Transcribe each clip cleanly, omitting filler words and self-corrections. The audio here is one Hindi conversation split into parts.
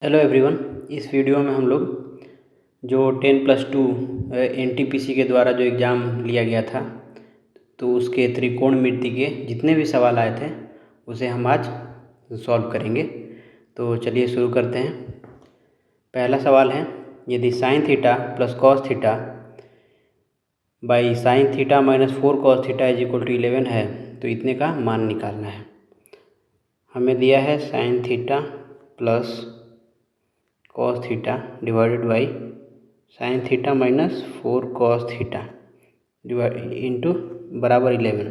Hello everyone. इस वीडियो में हम लोग जो 10+2 एनटीपीसी के द्वारा जो एग्ज़ाम लिया गया था तो उसके त्रिकोणमिति के जितने भी सवाल आए थे उसे हम आज सॉल्व करेंगे। तो चलिए शुरू करते हैं। पहला सवाल है, यदि sine theta plus cos theta by sine theta minus 4 cos theta is equal to 11 है तो इतने का मान निकालना है। हमें दिया है sine theta plus cos theta divided by sine theta minus 4 cos theta divide into बराबर 11।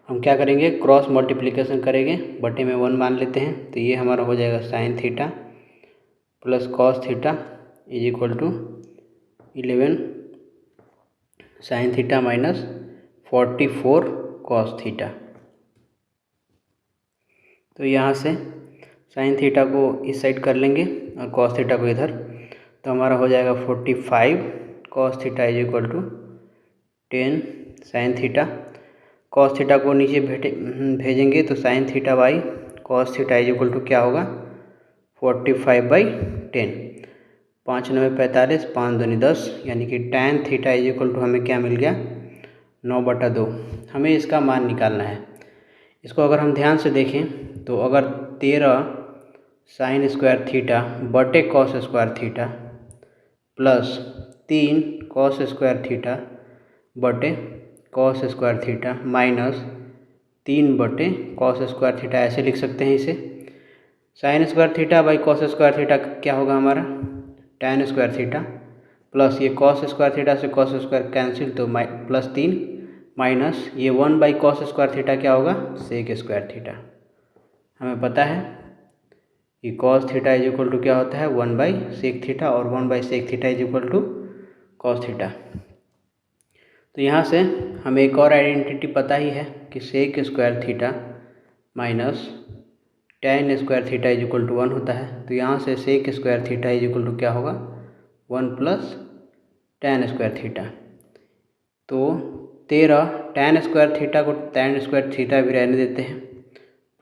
हम क्या करेंगे, क्रॉस मल्टीप्लिकेशन करेंगे, बटे में 1 मान लेते हैं। तो ये हमारा हो जाएगा sine theta plus cos theta is equal to 11 sine theta minus 44 cos theta. तो यहाँ से साइन थीटा को इस साइड कर लेंगे और कॉस थीटा को इधर। तो हमारा हो जाएगा 45 cos theta is equal to 10 sine theta. Cos theta को नीचे भेजेंगे तो sine theta by cos theta is equal to क्या होगा, 45/10। 5 9 45, 5 दूनी 10, यानी कि tan theta is equal to हमें क्या मिल गया, 9/2। हमें इसका मान निकालना है। इसको अगर हम ध्यान से देखें तो अगर 13 साइन स्क्वायर थीटा बटे cos square theta plus 3 cos square theta बटे कॉस स्क्वायर थीटा माइनस 3 बटे कॉस स्क्वायर थीटा, ऐसे लिख सकते हैं इसे। Sine square theta by cos square theta क्या होगा हमारा, tan स्क्वायर थीटा प्लस ये कॉस स्क्वायर थीटा से कॉस स्क्वायर कैंसिल तो प्लस 3 माइनस ये 1 बाई कॉस स्क्वायर थीटा क्या होगा, सेक स्क्वायर थीटा। हमें पता है कि cos theta is equal to क्या होता है, 1 बाई सेक थीटा, और 1 by sec theta is equal to cos theta. तो यहाँ से हमें एक और आइडेंटिटी पता ही है कि sec square theta minus tan square theta is equal to 1 होता है। तो यहाँ से sec square theta is equal to क्या होगा, 1 प्लस tan स्क्वायर थीटा। तो 13 tan स्क्वायर थीटा को tan स्क्वायर थीटा भी रहने देते हैं,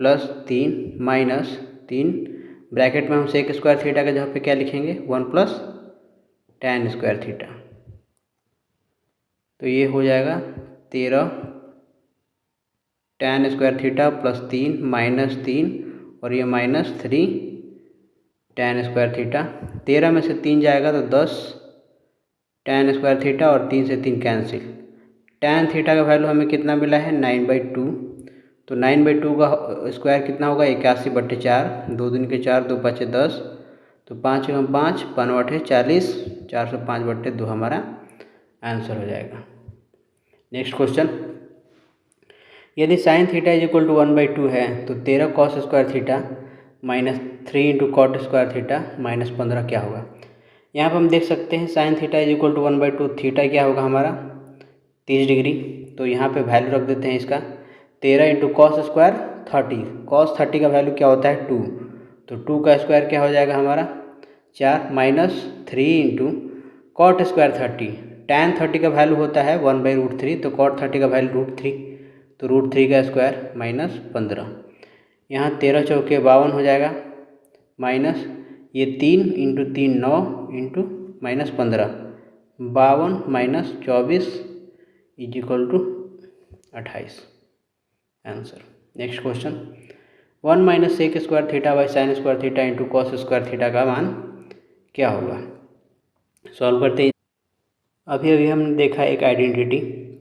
प्लस 3 माइनस 3 ब्रैकेट में हम सेक स्क्वायर थीटा के जगह पे क्या लिखेंगे, 1 प्लस tan स्क्वायर थीटा। तो ये हो जाएगा 13 tan square theta plus 3 minus 3 और ये माइनस 3 tan स्क्वायर थीटा। 13 में से 3 जाएगा तो 10 tan स्क्वायर थीटा और 3 से 3 कैंसिल। tan थीटा का वैल्यू हमें कितना मिला है, 9/2। तो 9/2 का स्क्वायर कितना होगा, 81/4। 2 दूनी के 4, 2 5 10, तो 5 × 5 5 × 40, 405/2 हमारा आंसर हो जाएगा। नेक्स्ट क्वेश्चन, यदि sine theta is equal to 1/2 है तो 13 cos square theta minus 3 into cot square theta minus 15 क्या होगा। यहाँ पर हम देख सकते हैं sine theta is equal to 1/2, theta क्या होगा हमारा 30 डिग्री। तो यहाँ पे वैल्यू रख देते हैं इसका, 13 इंटू कॉस स्क्वायर 30, कॉस 30 का वैल्यू क्या होता है 2, तो 2 का स्क्वायर क्या हो जाएगा हमारा 4, minus 3 into cot square 30, tan 30 का वैल्यू होता है 1/√3, तो कॉट 30 का वैल्यू √3, तो √3 का स्क्वायर माइनस 15। यहाँ 13 चौके 52 हो जाएगा, माइनस ये 3 into 3 9 into minus 15, 52 minus 24 is equal to 28 answer. Next question, 1 minus sec square theta by sine square theta into cos square theta का मान क्या होगा। सॉल्व करते हैं। अभी हमने देखा एक आइडेंटिटी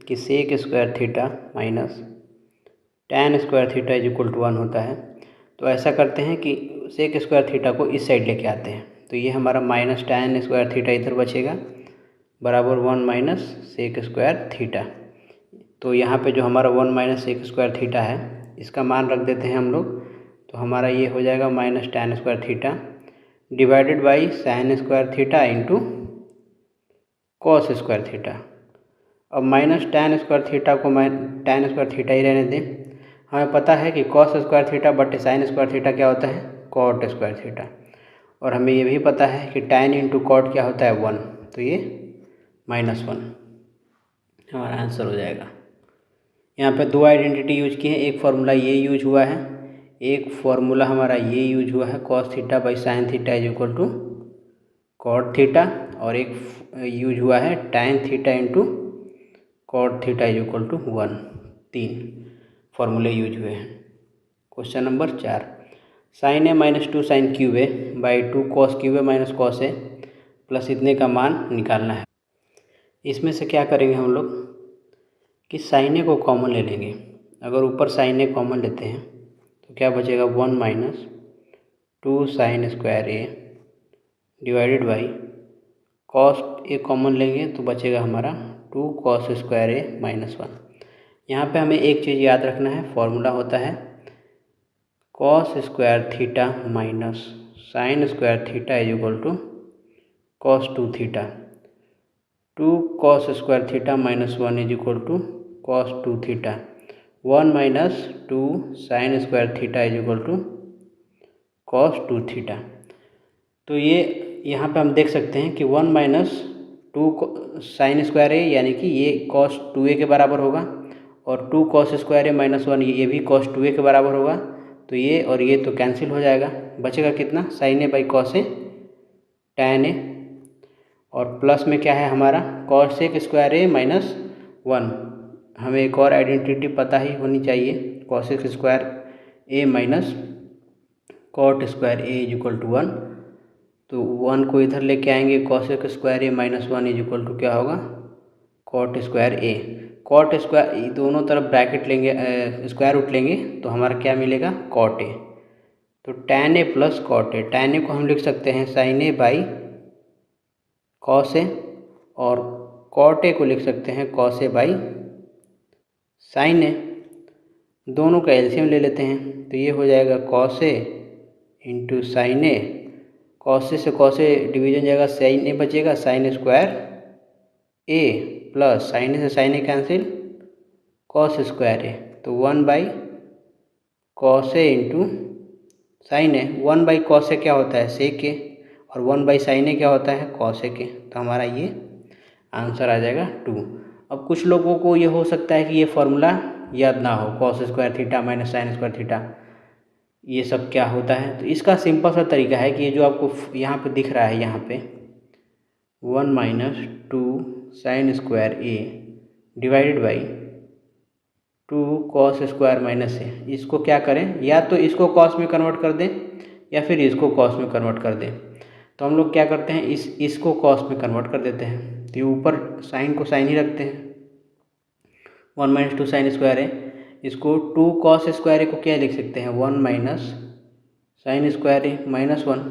कि sec square theta minus tan square theta is equal to 1 होता है। तो ऐसा करते हैं कि सेक स्क्वायर थीटा को इस साइड लेके आते हैं। तो ये हमारा माइनस tan स्क्वायर थीटा इधर बचेगा, बराबर 1 माइनस सेक स्क्वायर थीटा। तो यहाँ पे जो हमारा 1 माइनस सेक स्क्वायर थीटा है इसका मान रख देते हैं हम लोग। तो हमारा ये हो जाएगा minus tan square theta divided by sine square theta into cos square theta. अब माइनस tan स्क्वायर थीटा को tan स्क्वायर थीटा ही रहने दें। हमें पता है कि कॉस स्क्वायर थीटा बटे साइन स्क्वायर थीटा क्या होता है, कॉट स्क्वायर थीटा, और हमें ये भी पता है कि tan इंटू कॉट क्या होता है 1, तो ये -1 हमारा आंसर हो जाएगा। यहाँ पे 2 आइडेंटिटी यूज की है, एक फार्मूला ये यूज हुआ है, एक फॉर्मूला हमारा ये यूज हुआ है cos theta by sine theta is equal to cot theta, और एक यूज हुआ है tan theta into cot theta is equal to 1। 3 फॉर्मूले यूज हुए हैं। Question number 4, sine A minus 2 sine cube A by 2 cos cube A minus cos A plus इतने का मान निकालना है। इसमें से क्या करेंगे हम लोग कि साइन ए को कॉमन ले लेंगे। अगर ऊपर साइन ए कॉमन लेते हैं तो क्या बचेगा 1 minus 2 sine square A divided by cos A common लेंगे तो बचेगा हमारा 2 कॉस स्क्वायर ए माइनस 1। यहाँ पे हमें एक चीज़ याद रखना है, फॉर्मूला होता है cos square theta minus sine square theta is equal to cos 2 theta. 2 cos square theta minus 1 is equal to cos 2 theta. 1 minus 2 sine square theta is equal to cos 2 theta. तो ये यहाँ पे हम देख सकते हैं कि 1 माइनस 2 साइन स्क्वायर ए यानी कि ये कॉस 2a के बराबर होगा, और 2 कॉस स्क्वायर ए माइनस 1 ये भी कॉस 2a के बराबर होगा। तो ये और ये तो कैंसिल हो जाएगा, बचेगा कितना sine A by cos A tan A, और प्लस में क्या है हमारा कॉस एक स्क्वायर ए माइनस 1। हमें एक और आइडेंटिटी पता ही होनी चाहिए, cosec square A minus cot square A is equal to 1। तो 1 को इधर लेके आएंगे, cosec square A minus 1 is equal to क्या होगा cot square A. Cot square दोनों तरफ ब्रैकेट लेंगे, स्क्वायर रूट लेंगे तो हमारा क्या मिलेगा कॉट ए। तो tan A plus cot A, tan A को हम लिख सकते हैं sine A by cos A, और कॉट ए को लिख सकते हैं cos A by sine A. दोनों का एलसीएम ले लेते हैं तो ये हो जाएगा cos A into sine A. Cos A से कॉस ए डिवीजन जाएगा, साइन ए बचेगा, sine square A plus sine A से sine A cancel cos square ए। तो 1 by cos A into sine A. 1 by cos A क्या होता है सेक ए, और 1 बाई साइन ए क्या होता है कॉस ए के। तो हमारा ये आंसर आ जाएगा 2। अब कुछ लोगों को ये हो सकता है कि ये फॉर्मूला याद ना हो, cos square theta minus sine square theta ये सब क्या होता है। तो इसका सिंपल सा तरीका है कि ये जो आपको यहाँ पे दिख रहा है, यहाँ पे 1 minus 2 sine square A divided by 2 cos square minus A, इसको क्या करें, या तो इसको कॉस में कन्वर्ट कर दें या फिर इसको कॉस में कन्वर्ट कर दें। तो हम लोग क्या करते हैं, इसको कॉस में कन्वर्ट कर देते हैं। तो ये ऊपर साइन को साइन ही रखते हैं, 1 माइनस 2 साइन स्क्वायर ए, इसको 2 कॉस स्क्वायर ए को क्या लिख सकते हैं 1 माइनस साइन स्क्वायर ए माइनस 1।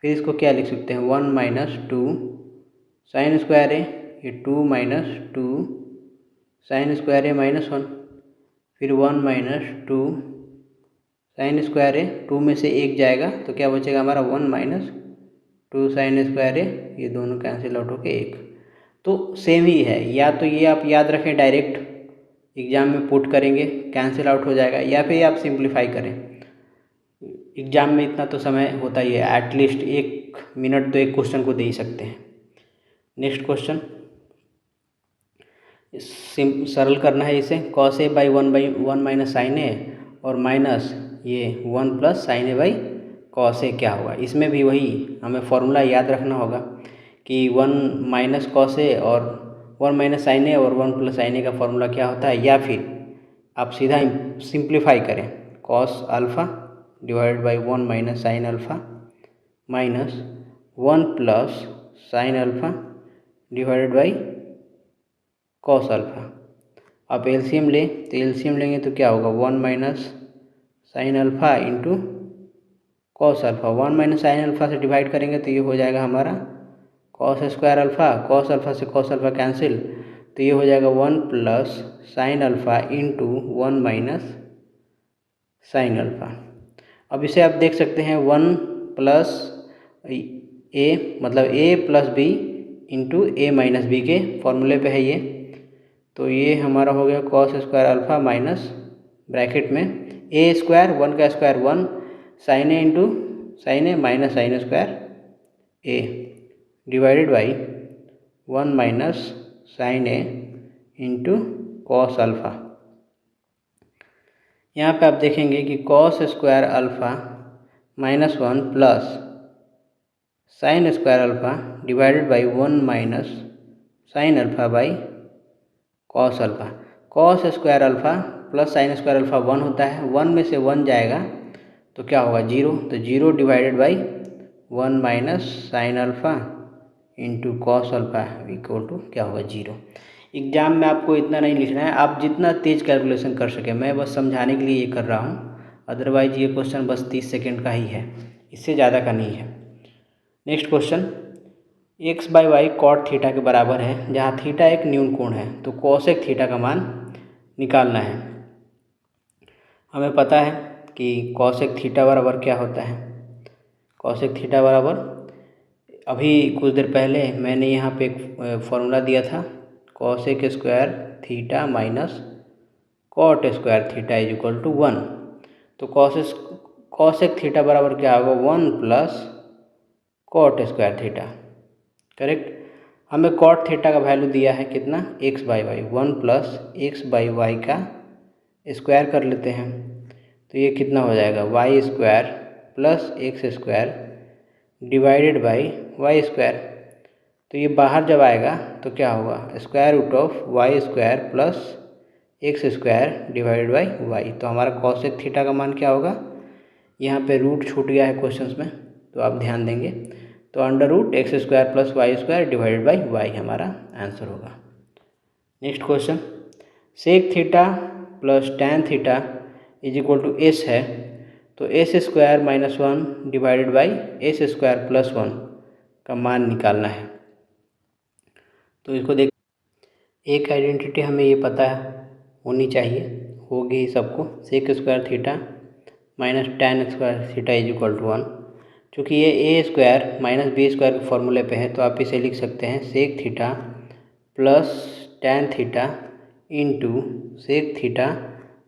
फिर इसको क्या लिख सकते हैं 1 माइनस 2 साइन स्क्वायर ए, ये 2 माइनस 2 साइन स्क्वायर ए माइनस 1। फिर 1 माइनस 2 साइन स्क्वायर ए, 2 में से 1 जाएगा तो क्या बचेगा हमारा 1 माइनस 2 साइन स्क्वायर ए, ये दोनों कैंसिल आउट होके 1। तो सेम ही है, या तो ये आप याद रखें डायरेक्ट एग्ज़ाम में पुट करेंगे कैंसिल आउट हो जाएगा, या फिर आप सिंप्लीफाई करें। एग्ज़ाम में इतना तो समय होता ही है, एटलीस्ट 1 मिनट तो एक क्वेश्चन को दे ही सकते हैं। नेक्स्ट क्वेश्चन सरल करना है इसे, cos A by 1 minus sine A और माइनस ये 1 plus sine A by cos A क्या होगा। इसमें भी वही हमें फॉर्मूला याद रखना होगा कि 1 माइनस कॉस ए और 1 माइनस साइन ए और 1 प्लस साइन ए का फॉर्मूला क्या होता है, या फिर आप सीधा सिंप्लीफाई करें cos alpha divided by 1 minus sine alpha minus 1 plus sine alpha divided by cos alpha. आप एलसीएम लें तो एलसीएम लेंगे तो क्या होगा 1 minus sine alpha into cos alpha. 1 minus sine alpha से डिवाइड करेंगे तो ये हो जाएगा हमारा cos square alpha, cos alpha से कॉस अल्फ़ा कैंसिल, तो ये हो जाएगा 1 plus sine alpha into 1 minus sine alpha. अब इसे आप देख सकते हैं 1 प्लस ए मतलब ए प्लस बी इंटू ए माइनस बी के फॉर्मूले पे है ये। तो ये हमारा हो गया cos square alpha minus bracket में ए स्क्वायर 1 का square 1 sine A into sine A minus sine square A divided by 1 minus sine A into cos alpha. यहाँ पे आप देखेंगे कि cos square alpha -1 plus sine square alpha divided by 1 minus sine alpha by cos alpha. Cos square alpha plus sine square alpha 1 होता है, 1 में से 1 जाएगा तो क्या होगा 0, तो 0 divided by 1 minus sine alpha into cos alpha equal to क्या होगा 0। एग्जाम में आपको इतना नहीं लिखना है, आप जितना तेज़ कैलकुलेशन कर सके, मैं बस समझाने के लिए ये कर रहा हूँ। अदरवाइज ये क्वेश्चन बस 30 सेकेंड का ही है, इससे ज़्यादा का नहीं है। Next question, x by y cot theta के बराबर है, जहाँ थीटा एक न्यून कोण है, तो कोसेक थीटा का मान निकालना है। हमें पता है कि कोसेक थीटा बराबर क्या होता है। कोसेक थीटा बराबर, अभी कुछ देर पहले मैंने यहाँ पे एक फॉर्मूला दिया था, cosec square theta minus cot square theta is equal to 1। तो कोसेक थीटा बराबर क्या होगा 1 plus cot square theta, correct. हमें कॉट थीटा का वैल्यू दिया है कितना, x by y, 1 plus x by y का स्क्वायर कर लेते हैं, तो ये कितना हो जाएगा y square plus x square divided by y square. तो ये बाहर जब आएगा तो क्या होगा square root of y square plus x square divided by y. तो हमारा कॉसेक थीटा का मान क्या होगा, यहाँ पे रूट छूट गया है क्वेश्चंस में तो आप ध्यान देंगे, तो under root x square plus y square divided by y हमारा आंसर होगा। Next question, sec theta plus tan theta is equal to s है, तो s square minus 1 divided by s square plus 1 का मान निकालना है। तो इसको देख, एक आइडेंटिटी हमें ये पता होनी चाहिए, होगी सबको, sec square theta minus tan square theta is equal to 1। चूँकि ये a square minus B square के फॉर्मूले पे है, तो आप इसे लिख सकते हैं sec theta plus tan theta into sec theta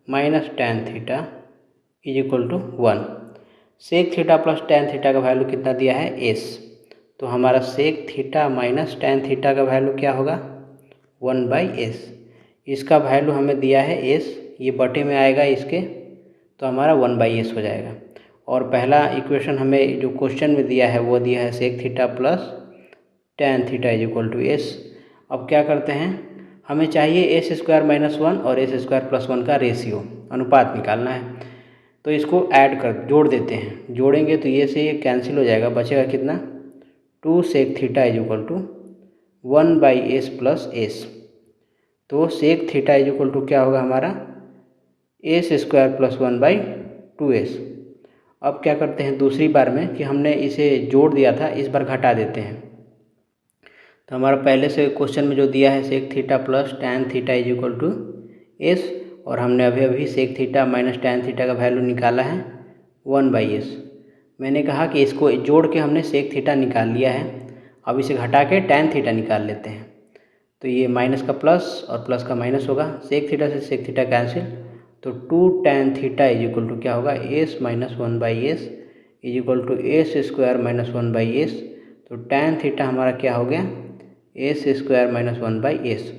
minus tan theta is equal to 1। Sec theta plus tan theta का वैल्यू कितना दिया है एस, तो हमारा sec theta minus tan theta का वैल्यू क्या होगा 1 बाई एस। इसका वैल्यू हमें दिया है एस, ये बटे में आएगा इसके, तो हमारा 1 बाई एस हो जाएगा। और पहला इक्वेशन हमें जो क्वेश्चन में दिया है वो दिया है sec theta plus tan theta is equal to s. अब क्या करते हैं, हमें चाहिए एस स्क्वायर माइनस 1 और एस स्क्वायर प्लस 1 का रेशियो, अनुपात निकालना है। तो इसको ऐड कर जोड़ देते हैं, जोड़ेंगे तो ये से ये कैंसिल हो जाएगा, बचेगा कितना 2 sec theta is equal to 1 by S plus S. तो sec theta is equal to क्या होगा हमारा S square plus 1 by 2s। अब क्या करते हैं दूसरी बार में कि हमने इसे जोड़ दिया था, इस बार घटा देते हैं। तो हमारा पहले से क्वेश्चन में जो दिया है sec theta plus tan theta is equal to s, और हमने अभी अभी sec theta minus tan theta का वैल्यू निकाला है 1 बाई एस। मैंने कहा कि इसको जोड़ के हमने सेक थीटा निकाल लिया है, अब इसे घटा के टैन थीटा निकाल लेते हैं। तो ये माइनस का प्लस और प्लस का माइनस होगा, सेक थीटा से सेक थीटा कैंसिल, तो 2 tan theta is equal to क्या होगा s minus 1 by s is equal to s square minus 1 by s. तो टैन थीटा हमारा क्या हो गया s square minus 1 by s.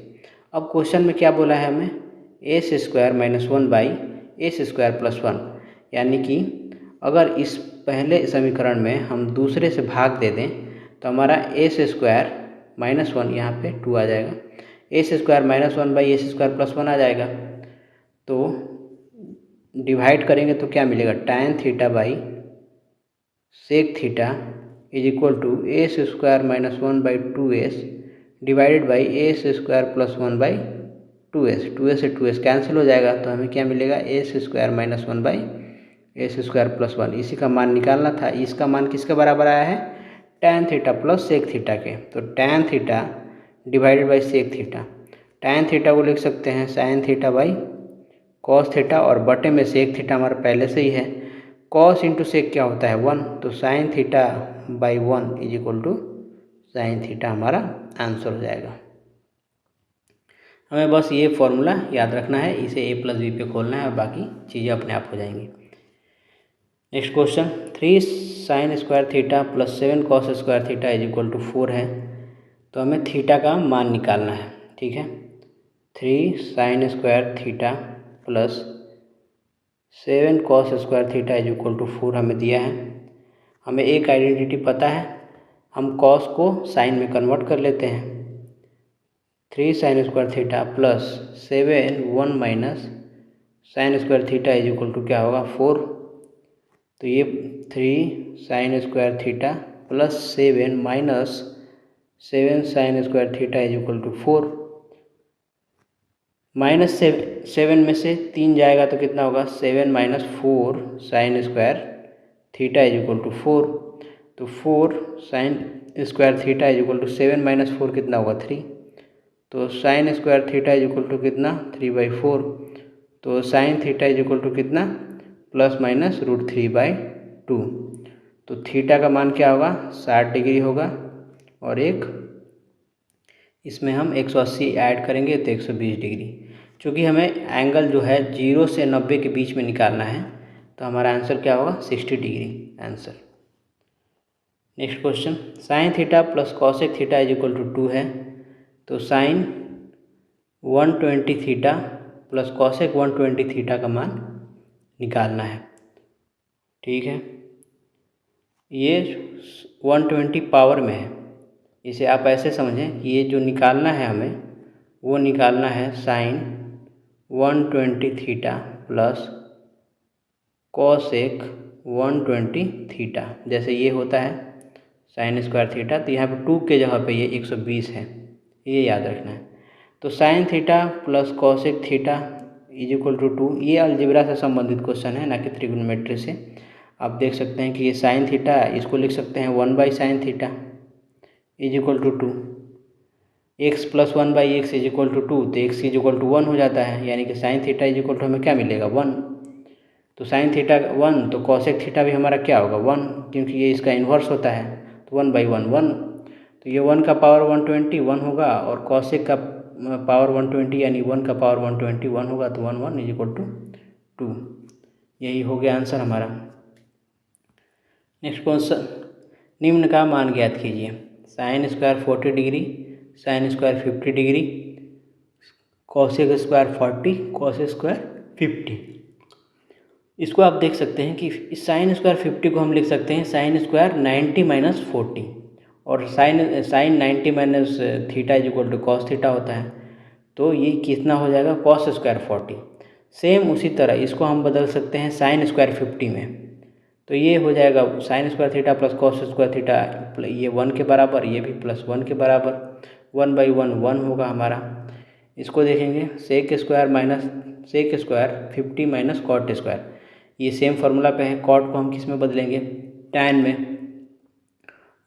अब क्वेश्चन में क्या बोला है हमें s square minus 1 by s square plus 1, यानी कि अगर इस पहले समीकरण में हम दूसरे से भाग दे दें तो हमारा एस स्क्वायर माइनस 1 यहाँ पे 2 आ जाएगा, s square minus 1 by s square plus 1 आ जाएगा। तो डिवाइड करेंगे तो क्या मिलेगा tan theta by sec theta is equal to s square minus 1 by 2s divided by s square plus 1 by 2s। 2s से 2s कैंसिल हो जाएगा, तो हमें क्या मिलेगा S square minus 1 by s square plus 1। इसी का मान निकालना था। इसका मान किसके बराबर आया है tan theta plus sec theta के, तो tan theta divided by sec theta, tan theta को लिख सकते हैं sine theta by cos theta, और बटे में सेक थीटा हमारा पहले से ही है, कॉस इंटू सेक क्या होता है 1, तो sine theta by 1 is equal to sine theta हमारा आंसर हो जाएगा। हमें बस ये फॉर्मूला याद रखना है, इसे ए प्लस बी पे खोलना है और बाकी चीज़ें अपने आप हो जाएंगी। Next question, 3 sine square theta plus 7 cos square theta is equal to 4 है, तो हमें थीटा का मान निकालना है। ठीक है, 3 sine square theta plus 7 cos square theta is equal to 4 हमें दिया है। हमें एक आइडेंटिटी पता है, हम कॉस को साइन में कन्वर्ट कर लेते हैं। 3 sine square theta plus 7 1 minus sine square theta is equal to क्या होगा 4। तो ये 3 sine square theta plus 7 minus 7 sine square theta is equal to 4। Minus 7 में से 3 जाएगा तो कितना होगा 7 minus 4 sine square theta is equal to 4। तो 4 sine square theta is equal to 7 minus 4 कितना होगा 3। तो sine square theta is equal to कितना 3/4। तो sine theta is equal to कितना प्लस माइनस √3/2। तो थीटा का मान क्या होगा 60 डिग्री होगा, और एक इसमें हम 180 ऐड करेंगे तो 120 डिग्री। चूँकि हमें एंगल जो है 0 से 90 के बीच में निकालना है, तो हमारा आंसर क्या होगा 60 degree answer. Next question, sine theta plus cosec theta is equal to 2 है। तो sine 120 theta plus cosec 120 theta का मान निकालना है। ठीक है, ये 120 पावर में है, इसे आप ऐसे समझें कि ये जो निकालना है हमें, वो निकालना है sine 120 theta plus cosec 120 theta. जैसे ये होता है साइन स्क्वायर थीटा, तो यहाँ पे 2 के जगह पे ये 120 है, ये याद रखना है। तो sine theta plus cosec theta is equal to 2, ये अलजेब्रा से संबंधित क्वेश्चन है, ना कि ट्रिग्नोमेट्री से। आप देख सकते हैं कि ये साइन थीटा, इसको लिख सकते हैं 1/sin theta is equal to 2। X plus 1/x is equal to 2, तो एक्स इज इक्वल टू 1 हो जाता है, यानी कि sine theta is equal to हमें क्या मिलेगा 1। तो साइन थीटा 1, तो कॉसेक थीटा भी हमारा क्या होगा 1, क्योंकि ये इसका इन्वर्स होता है, तो 1/1 1। तो ये 1 का पावर 120 1 होगा, और कॉसेक का पावर 120 यानी 1 का पावर 120 1 होगा, तो 1 1 इज इक्वल टू 2। यही हो गया आंसर हमारा। नेक्स्ट क्वेश्चन, निम्न का मान ज्ञात कीजिए। Sine square 40 degree, sine square 50 degree, cosec square 40, cos square 50। इसको आप देख सकते हैं कि इस साइन स्क्वायर 50 को हम लिख सकते हैं साइन स्क्वायर 90 माइनस 40, और sine 90 minus theta is equal to cos theta होता है, तो ये कितना हो जाएगा कॉस स्क्वायर 40। सेम उसी तरह इसको हम बदल सकते हैं साइन स्क्वायर 50 में, तो ये हो जाएगा sine square theta plus cos square theta, ये 1 के बराबर, ये भी प्लस 1 के बराबर, 1/1 1 होगा हमारा। इसको देखेंगे sec square minus sec square 50 minus cot square, ये सेम फार्मूला पे है। कॉट को हम किस में बदलेंगे टैन में,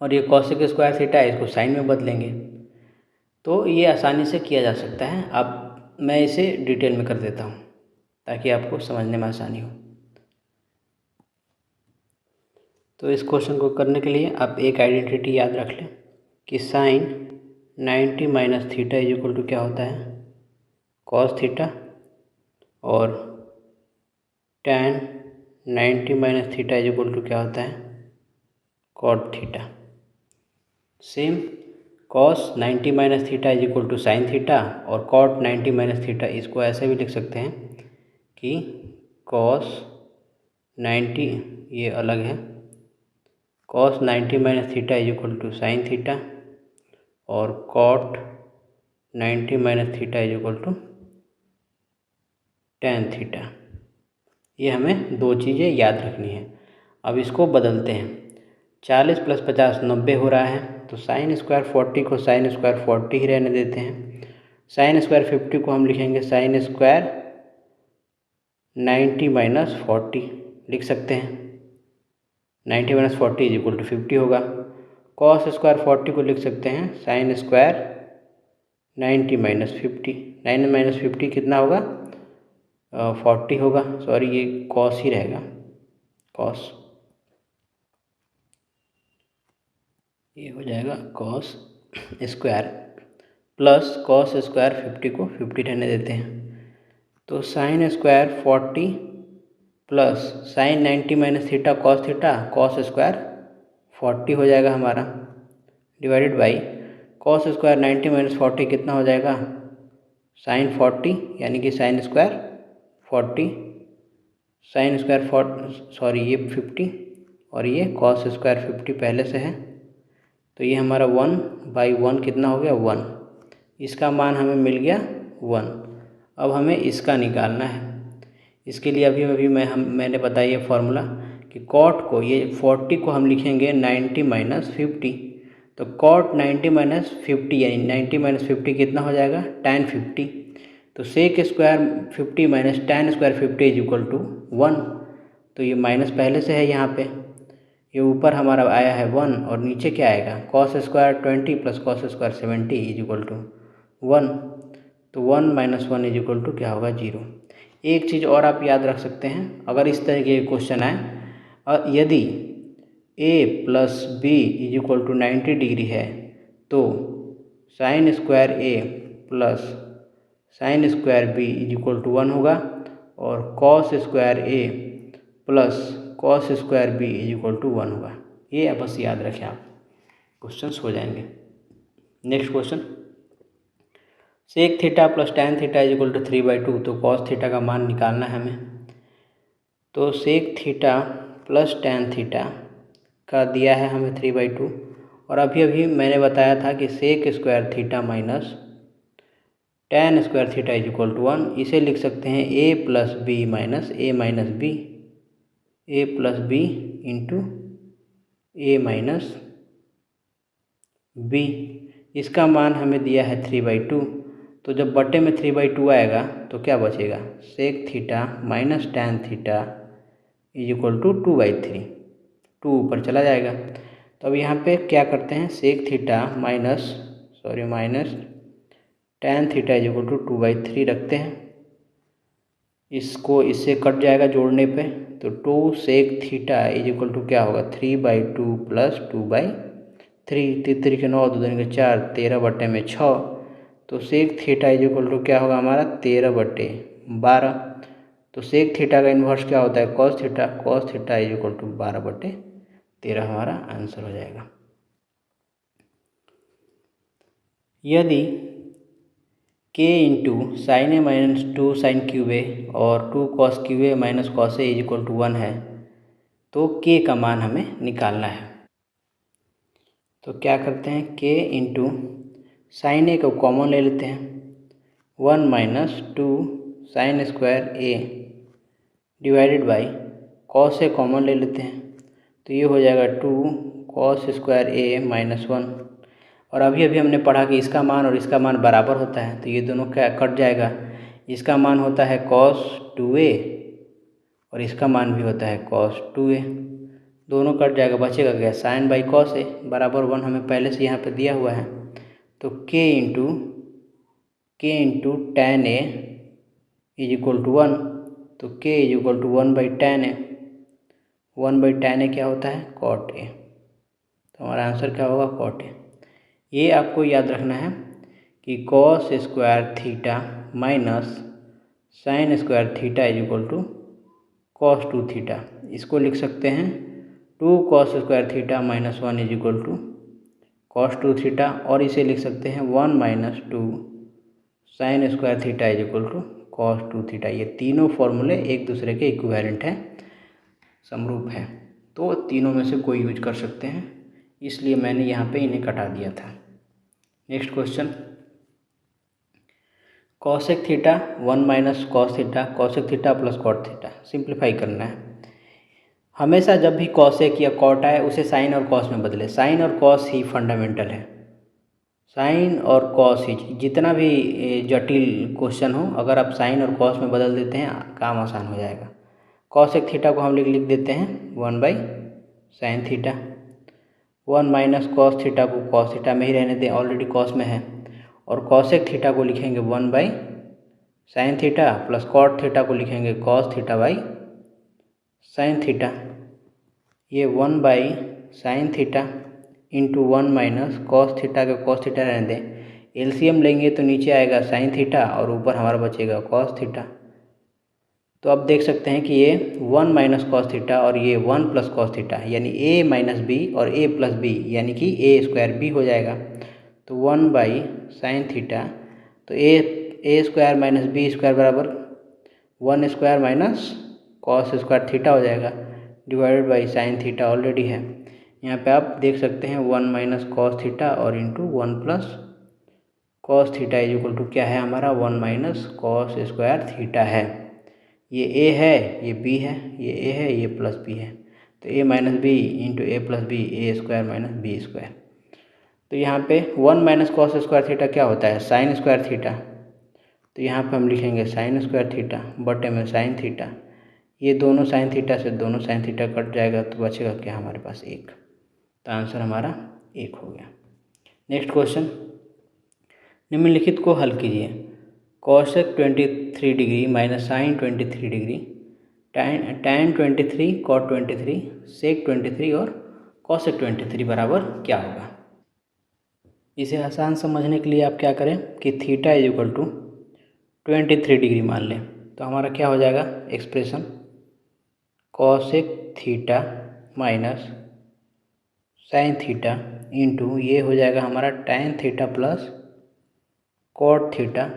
और ये कॉसेक स्क्वायर थीटा है, इसको साइन में बदलेंगे। तो ये आसानी से किया जा सकता है। अब मैं इसे डिटेल में कर देता हूँ ताकि आपको समझने में आसानी हो। तो इस क्वेश्चन को करने के लिए आप एक आइडेंटिटी याद रख लें कि sine 90 minus theta is equal to क्या होता है कॉस थीटा, और tan 90 minus theta is equal to क्या होता है cot theta. Same cos 90 minus theta is equal to sine theta, और कॉट 90 माइनस थीटा, इसको ऐसे भी लिख सकते हैं कि कॉस 90, ये अलग है, cos 90 minus theta is equal to sine theta, और cot 90 minus theta is equal to tan theta. ये हमें दो चीज़ें याद रखनी है। अब इसको बदलते हैं, 40 प्लस 50 90 हो रहा है, तो साइन स्क्वायर 40 को साइन स्क्वायर 40 ही रहने देते हैं। साइन स्क्वायर 50 को हम लिखेंगे साइन स्क्वायर 90 माइनस 40 लिख सकते हैं, 90 माइनस 40 इज इक्वल टू 50 होगा। कॉस स्क्वायर 40 को लिख सकते हैं साइन स्क्वायर 90 माइनस 50, 9 माइनस 50 कितना होगा 40 होगा, सॉरी ये कॉस ही रहेगा, कॉस, ये हो जाएगा cos square plus cos square 50 को 50 रहने देते हैं, तो sine square 40 plus sign 90 minus theta cos square 40 हो जाएगा हमारा, divided by cos square 90 minus 40 कितना हो जाएगा साइन 40, यानी कि साइन स्क्वायर 40 साइन स्क्वायर ये 50 और ये कॉस स्क्वायर 50 पहले से है, तो ये हमारा 1/1 कितना हो गया 1। इसका मान हमें मिल गया 1। अब हमें इसका निकालना है। इसके लिए अभी मैंने बताया ये फार्मूला कि कॉट को, ये 40 को हम लिखेंगे 90 माइनस 50। तो कॉट 90 माइनस 50 यानी 90 माइनस 50 कितना हो जाएगा tan 50। तो sec square 50 minus tan square 50 is equal to 1। तो ये माइनस पहले से है यहाँ पे, ये ऊपर हमारा आया है 1 और नीचे क्या आएगा cos square 20 plus cos square 70 is equal to 1। तो 1 माइनस 1 इज इक्वल टू क्या होगा 0। एक चीज़ और आप याद रख सकते हैं, अगर इस तरह के क्वेश्चन आए और यदि a plus b is equal to 90 degree है तो sine square a plus sine square b is equal to 1 होगा और cos square a plus cos square b is equal to 1 होगा। ये बस याद रखें आप, क्वेश्चंस हो जाएंगे। Next question, sec theta plus tan theta is equal to 3/2। तो कॉस थीटा का मान निकालना है हमें। तो sec theta plus tan theta का दिया है हमें 3/2 और अभी मैंने बताया था कि sec square theta minus tan square theta is equal to 1। इसे लिख सकते हैं a plus b minus a minus b, a plus b into a minus b. इसका मान हमें दिया है 3/2। तो जब बटे में 3/2 आएगा तो क्या बचेगा sec theta minus tan theta is equal to 2/3। 2 ऊपर चला जाएगा। तो अब यहाँ पे क्या करते हैं, sec theta minus tan theta is equal to 2/3 रखते हैं। इसको इससे कट जाएगा जोड़ने पे, तो 2 sec theta is equal to क्या होगा 3/2 प्लस 2/3। 3 के 9 2 दूनी के 4 13 बटे में 6। तो sec theta is equal to क्या होगा हमारा 13/12। तो सेक थीटा का इन्वर्स क्या होता है cos theta. Cos theta is equal to 12/13 हमारा आंसर हो जाएगा। यदि k into sine A minus 2 sine cube a और 2 cos cube A minus cos A is equal to 1 है तो k का मान हमें निकालना है। तो क्या करते हैं k इंटू साइन ए को कॉमन ले लेते हैं, 1 minus 2 sine square A divided by cos A common ले लेते हैं, तो ये हो जाएगा 2 कॉस स्क्वायर ए माइनस 1। और अभी हमने पढ़ा कि इसका मान और इसका मान बराबर होता है, तो ये दोनों क्या कट जाएगा। इसका मान होता है cos 2a और इसका मान भी होता है cos 2a, दोनों कट जाएगा, बचेगा क्या साइन बाई कॉस ए बराबर 1 हमें पहले से यहाँ पे दिया हुआ है। तो k into tan a is equal to 1। तो k is equal to 1/tan a। 1/tan a क्या होता है cot a। तो हमारा आंसर क्या होगा cot a। ये आपको याद रखना है कि cos square theta minus sine square theta is equal to cos 2 theta. इसको लिख सकते हैं 2 cos square theta minus 1 is equal to cos 2 theta, और इसे लिख सकते हैं 1 minus 2 sine square theta is equal to cos 2 theta. ये तीनों फॉर्मूले एक दूसरे के इक्विवेलेंट हैं, समरूप है, तो तीनों में से कोई यूज कर सकते हैं, इसलिए मैंने यहाँ पे इन्हें कटा दिया था। Next question, cosec theta 1 minus cos theta, cosec theta plus cot theta. Simplify करना है। हमेशा जब भी कॉसेक या कॉट आए उसे साइन और कॉस में बदले। साइन और कॉस ही फंडामेंटल है। साइन और कॉस ही, जितना भी जटिल क्वेश्चन हो अगर आप साइन और कॉस में बदल देते हैं काम आसान हो जाएगा। कॉसेक थीटा को हम लिख देते हैं 1/sin theta. 1 minus cos theta को कॉस थीटा में ही रहने दें, ऑलरेडी कॉस में है। और कॉसेक थीटा को लिखेंगे 1/sin theta plus cot theta को लिखेंगे cos theta by sine theta. ये 1/sin theta into 1 minus cos theta के कॉस थीटा रहने दें। एलसीएम लेंगे तो नीचे आएगा साइन थीटा और ऊपर हमारा बचेगा कॉस थीटा। तो अब देख सकते हैं कि ये 1 माइनस कॉस थीटा और ये 1 प्लस कॉस थीटा, यानी a माइनस बी और a प्लस बी, यानी कि a स्क्वायर b हो जाएगा। तो 1/sin थीटा, तो a square minus B square बराबर 1 square minus cos square theta हो जाएगा divided by sine theta already है। यहाँ पे आप देख सकते हैं 1 माइनस कॉस थीटा और into 1 plus cos theta is equal to क्या है हमारा 1 माइनस कॉस स्क्वायर थीटा है। ये ए है, ये बी है, ये ए है, ये प्लस बी है, तो ए minus b into a plus B, A square minus B square. तो यहाँ पे 1 माइनस कॉस स्क्वायर थीटा क्या होता है साइन स्क्वायर थीटा, तो यहाँ पे हम लिखेंगे साइन स्क्वायर थीटा बटे में साइन थीटा। ये दोनों साइन थीटा से दोनों साइन थीटा कट जाएगा तो बचेगा क्या हमारे पास 1। तो आंसर हमारा 1 हो गया। नेक्स्ट क्वेश्चन, निम्नलिखित को हल कीजिए। Cosec 23 degree minus sine 23 degree, tan 23, cot 23, sec 23 और कॉसेक 23 बराबर क्या होगा। इसे आसान समझने के लिए आप क्या करें कि theta is equal to 23 degree मान लें, तो हमारा क्या हो जाएगा expression cosec theta minus sine theta into ये हो जाएगा हमारा tan theta plus cot theta,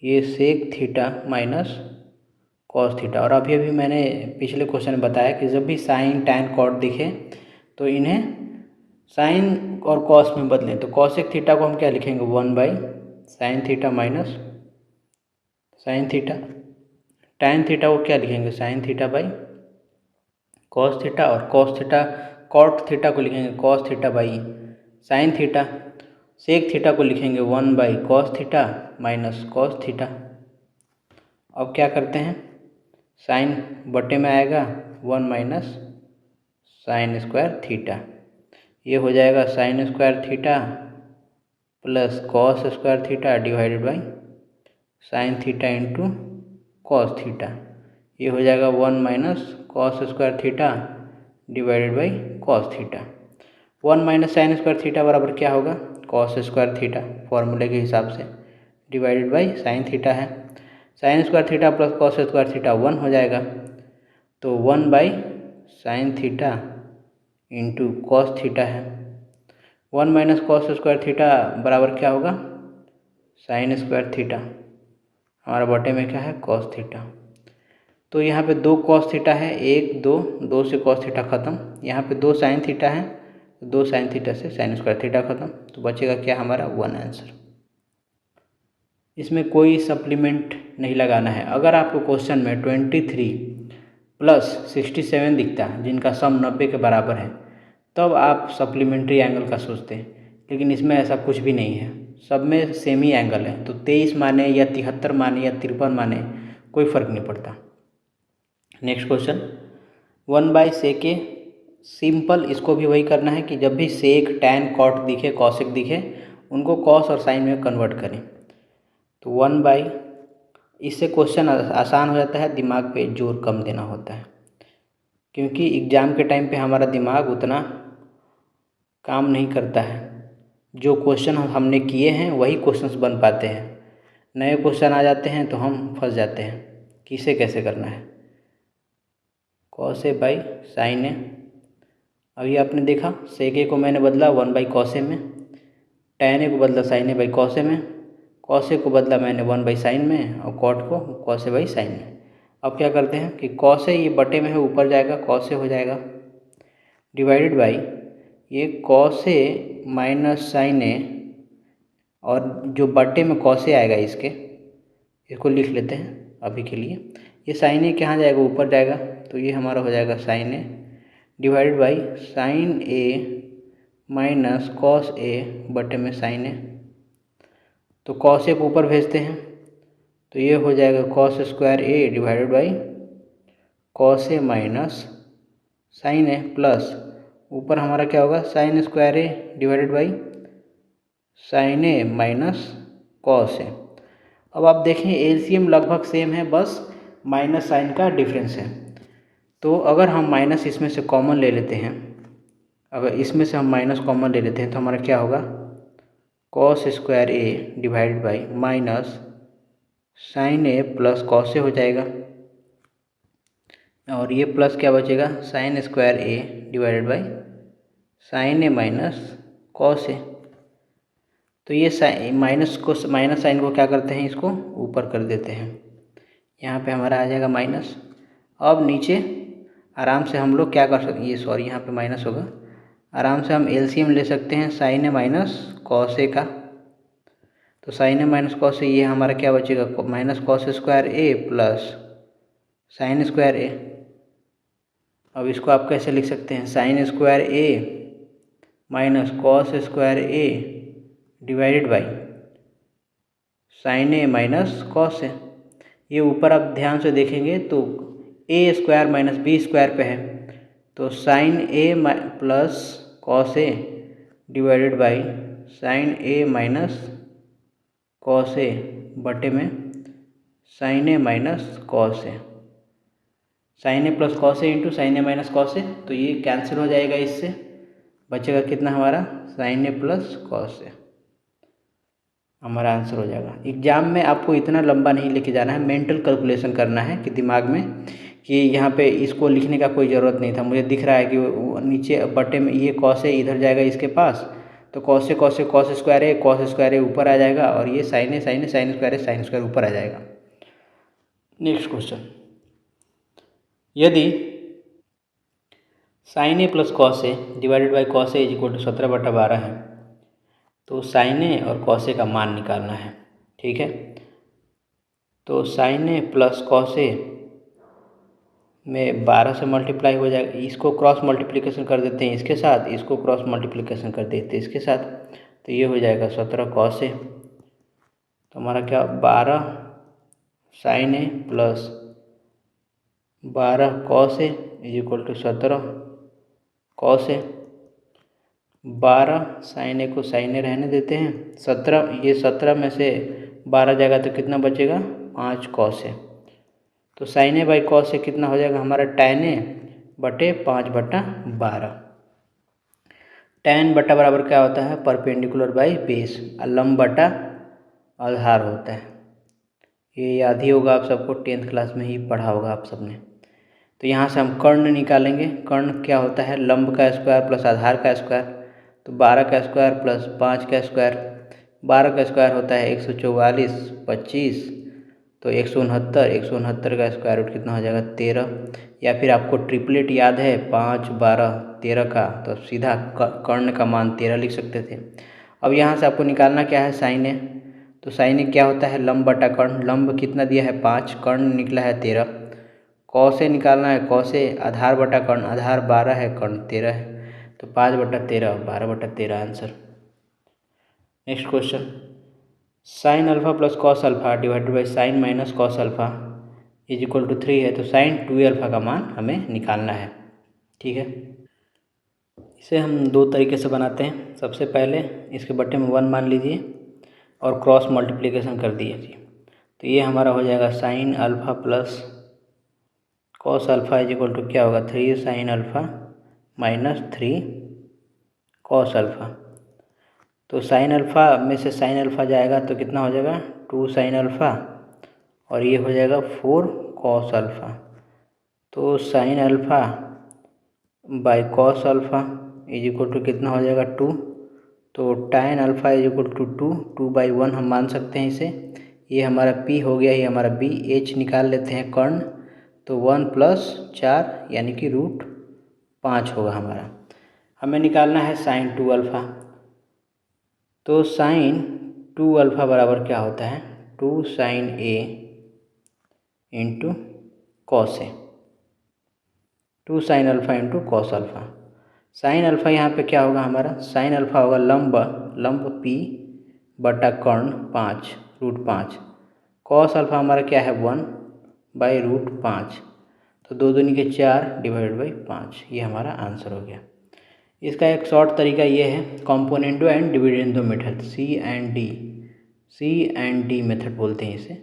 ये sec theta minus cos theta. और अभी मैंने पिछले क्वेश्चन में बताया कि जब भी साइन टैन कॉट दिखे तो इन्हें साइन और कॉस में बदलें। तो कॉसेक थीटा को हम क्या लिखेंगे 1 by sine theta minus sine theta, tan theta को क्या लिखेंगे sine theta by cos theta, और कॉस थीटा कॉट थीटा को लिखेंगे cos theta by sine theta, sec theta को लिखेंगे 1 by cos theta minus cos theta. अब क्या करते हैं साइन बटे में आएगा 1 माइनस साइन स्क्वायर थीटा, ये हो जाएगा sine square theta plus cos square theta divided by sine theta into cos theta, ये हो जाएगा 1 minus cos square theta divided by cos theta. 1 minus sine square theta बराबर क्या होगा कॉस स्क्वायर थीटा फॉर्मूले के हिसाब से डिवाइडेड बाई साइन थीटा है, sign square theta plus cos square theta 1 हो जाएगा, तो 1 by sine theta into cos theta है। 1 माइनस कॉस स्क्वायर थीटा बराबर क्या होगा साइन स्क्वायर थीटा, हमारा बटे में क्या है कॉस थीटा। तो यहाँ पे 2 कॉस थीटा है, 1 2, 2 से कॉस थीटा ख़त्म, यहाँ पे 2 साइन थीटा है, 2 साइन थीटा से साइन स्क्वायर थीटा ख़त्म, तो बचेगा क्या हमारा 1 आंसर। इसमें कोई सप्लीमेंट नहीं लगाना है। अगर आपको क्वेश्चन में 23 प्लस 67 दिखता है जिनका सम 90 के बराबर है तब आप सप्लीमेंट्री एंगल का सोचते हैं, लेकिन इसमें ऐसा कुछ भी नहीं है, सब में सेम ही एंगल है। तो 23 माने या 73 माने या 53 माने कोई फ़र्क नहीं पड़ता। नेक्स्ट क्वेश्चन 1 बाई सेके, सिंपल इसको भी वही करना है कि जब भी सेक टैन कॉट दिखे कॉसेक दिखे उनको कॉस और साइन में कन्वर्ट करें। तो 1 बाई, इससे क्वेश्चन आसान हो जाता है, दिमाग पे जोर कम देना होता है, क्योंकि एग्ज़ाम के टाइम पे हमारा दिमाग उतना काम नहीं करता है। जो क्वेश्चन हमने किए हैं वही क्वेश्चंस बन पाते हैं, नए क्वेश्चन आ जाते हैं तो हम फंस जाते हैं कि इसे कैसे करना है। कॉस ए बाई साइन ए, अभी आपने देखा सेक ए को मैंने बदला 1 बाई कॉस ए में, टैन ए को बदला साइन ए बाई कॉस ए में, कॉस ए को बदला मैंने 1 बाई साइन में और कॉट को कॉस ए बाई साइन में। अब क्या करते हैं कि कॉस ए ये बटे में है ऊपर जाएगा कॉस ए हो जाएगा डिवाइडेड बाई ये cos A minus sine A, और जो बटे में कॉस ए आएगा इसको लिख लेते हैं अभी के लिए, ये साइन ए कहाँ जाएगा ऊपर जाएगा, तो ये हमारा हो जाएगा sine A divided by sine A minus cos A बटे में साइन ए। तो कॉस ए को ऊपर भेजते हैं तो ये हो जाएगा cos square A divided by cos A minus sine A plus ऊपर हमारा क्या होगा sine square A divided by sine A minus cos A. अब आप देखें एलसीएम लगभग सेम है, बस माइनस साइन का डिफरेंस है। तो अगर हम माइनस इसमें से कॉमन ले लेते हैं, अगर इसमें से हम माइनस कॉमन ले लेते हैं तो हमारा क्या होगा cos square A divided by minus sine A plus cos A हो जाएगा, और ये प्लस क्या बचेगा sine square A divided by sine A minus cos ए। तो ये माइनस साइन को क्या करते हैं इसको ऊपर कर देते हैं, यहाँ पे हमारा आ जाएगा माइनस। अब नीचे आराम से हम लोग क्या कर सकते, ये सॉरी यहाँ पे माइनस होगा, आराम से हम एलसीएम ले सकते हैं sine A minus cos A का। तो sine A minus cos A, ये हमारा क्या बचेगा, minus cos square A plus sine square A. अब इसको आप कैसे लिख सकते हैं, sine square A minus cos square A divided by sine A minus cos A. ये ऊपर आप ध्यान से देखेंगे तो A square minus B square पे है, तो sine A plus cos A divided by sine A minus cos A बटे में साइन ए माइनस कॉस ए। साइन ए प्लस कॉस ए इंटू साइन ए माइनस कॉस ए, तो ये कैंसिल हो जाएगा, इससे बचेगा कितना हमारा, sine A plus cos A, हमारा आंसर हो जाएगा। एग्जाम में आपको इतना लंबा नहीं लेके जाना है, मेंटल कैलकुलेशन करना है कि दिमाग में कि यहाँ पे इसको लिखने का कोई ज़रूरत नहीं था, मुझे दिख रहा है कि नीचे बटे में ये कॉस ए इधर जाएगा इसके पास, तो कॉस से कॉस स्क्वायर ए ऊपर आ जाएगा, और ये साइन स्क्वायर ऊपर आ जाएगा। नेक्स्ट क्वेश्चन, यदि sine A plus cos A divided by cos A is equal to 17/12 है, तो साइन ए और कॉस ए का मान निकालना है। ठीक है, तो साइन ए प्लस कॉस ए में 12 से मल्टीप्लाई हो जाएगा, इसको क्रॉस मल्टीप्लिकेशन कर देते हैं इसके साथ, इसको क्रॉस मल्टीप्लिकेशन कर देते हैं इसके साथ, तो ये हो जाएगा 17 कॉस ए। तो हमारा क्या, 12 sine A plus 12 cos A is equal to 17 cos A. 12 sine A को साइन ए रहने देते हैं, 17, ये 17 में से 12 जाएगा तो कितना बचेगा, 5 कॉस ए। तो साइन ए बाई कॉस ए कितना हो जाएगा हमारा, टैन ए बटे 5/12। टैन बटा बराबर क्या होता है, परपेंडिकुलर बाई बेस, लंब बटा आधार होता है। ये याद ही होगा आप सबको, 10th क्लास में ही पढ़ा होगा आप सबने। तो यहाँ से हम कर्ण निकालेंगे, कर्ण क्या होता है, लंब का स्क्वायर प्लस आधार का स्क्वायर, तो 12 का स्क्वायर प्लस 5 का स्क्वायर, 12 का स्क्वायर होता है 144, 25, तो 169 का स्क्वायर रूट कितना हो जाएगा, 13। या फिर आपको ट्रिपलेट याद है 5, 12, 13 का, तो सीधा कर्ण का मान 13 लिख सकते थे। अब यहाँ से आपको निकालना क्या है, साइन ए, तो साइन ए क्या होता है, लंब बटा कर्ण, लंब कितना दिया है 5, कर्ण निकला है 13। कॉस ए निकालना है, कॉस ए आधार बटा कर्ण, आधार 12 है, कर्ण 13 है, तो 5/13, 12/13 answer. Next question, sine alpha plus cos alpha divided by sine minus cos alpha is equal to 3 है, तो साइन 2 अल्फा का मान हमें निकालना है। ठीक है, इसे हम 2 तरीके से बनाते हैं। सबसे पहले इसके बटे में 1 मान लीजिए और क्रॉस मल्टीप्लिकेशन कर दीजिए, तो ये हमारा हो जाएगा sine alpha plus cos alpha is equal to क्या होगा, 3 sine alpha minus 3 cos alpha. तो साइन अल्फ़ा में से साइन अल्फ़ा जाएगा तो कितना हो जाएगा, 2 साइन अल्फ़ा, और ये हो जाएगा 4 कॉस अल्फ़ा। तो sine alpha by cos alpha is equal to कितना हो जाएगा, 2। तो tan alpha is equal to 2/1 हम मान सकते हैं इसे। ये हमारा पी हो गया, ये हमारा बी। एच निकाल लेते हैं कर्ण, तो 1 + 4 यानी कि √5 होगा हमारा। हमें निकालना है साइन 2 अल्फ़ा, तो साइन 2 अल्फ़ा बराबर क्या होता है, 2 साइन ए इंटू कॉस ए, 2 sine alpha into cos alpha. Sine alpha यहाँ पे क्या होगा हमारा, साइन अल्फ़ा होगा लंब पी बटा कर्ण 5 √5। कॉस अल्फ़ा हमारा क्या है 1/√5, तो 2 दूनी के 4 डिवाइडेड बाई 5, ये हमारा आंसर हो गया। इसका एक शॉर्ट तरीका ये है, componendo and dividendo method, C and D method बोलते हैं इसे।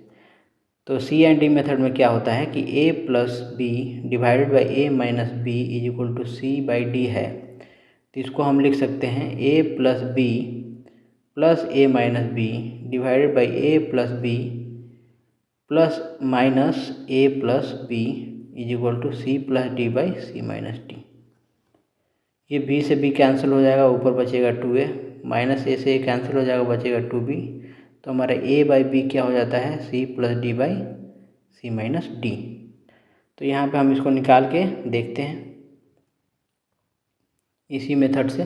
तो सी एंड डी मेथड में क्या होता है कि a + b divided by a - b is equal to c/d है। तो इसको हम लिख सकते हैं a + b plus a - b divided by a + b plus minus a + b is equal to c+d/c - d। ये b से b कैंसिल हो जाएगा, ऊपर बचेगा 2a, माइनस a से a कैंसिल हो जाएगा, बचेगा 2b। तो हमारा a/b क्या हो जाता है, c + d/c - d। तो यहाँ पे हम इसको निकाल के देखते हैं इसी मेथड से।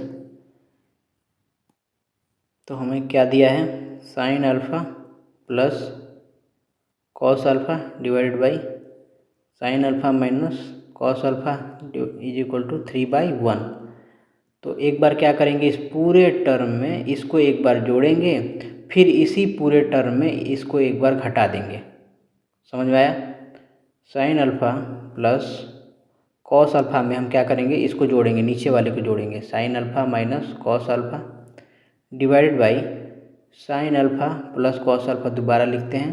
तो हमें क्या दिया है, sine alpha plus cos alpha divided by sine alpha minus cos alpha is equal to 3/1। तो एक बार क्या करेंगे, इस पूरे टर्म में इसको एक बार जोड़ेंगे, फिर इसी पूरे टर्म में इसको एक बार घटा देंगे। समझ में आया? Sign alpha plus cos alpha में हम क्या करेंगे, इसको जोड़ेंगे, नीचे वाले को जोड़ेंगे, sign alpha minus cos alpha divided by sine alpha plus cos alpha दोबारा लिखते हैं,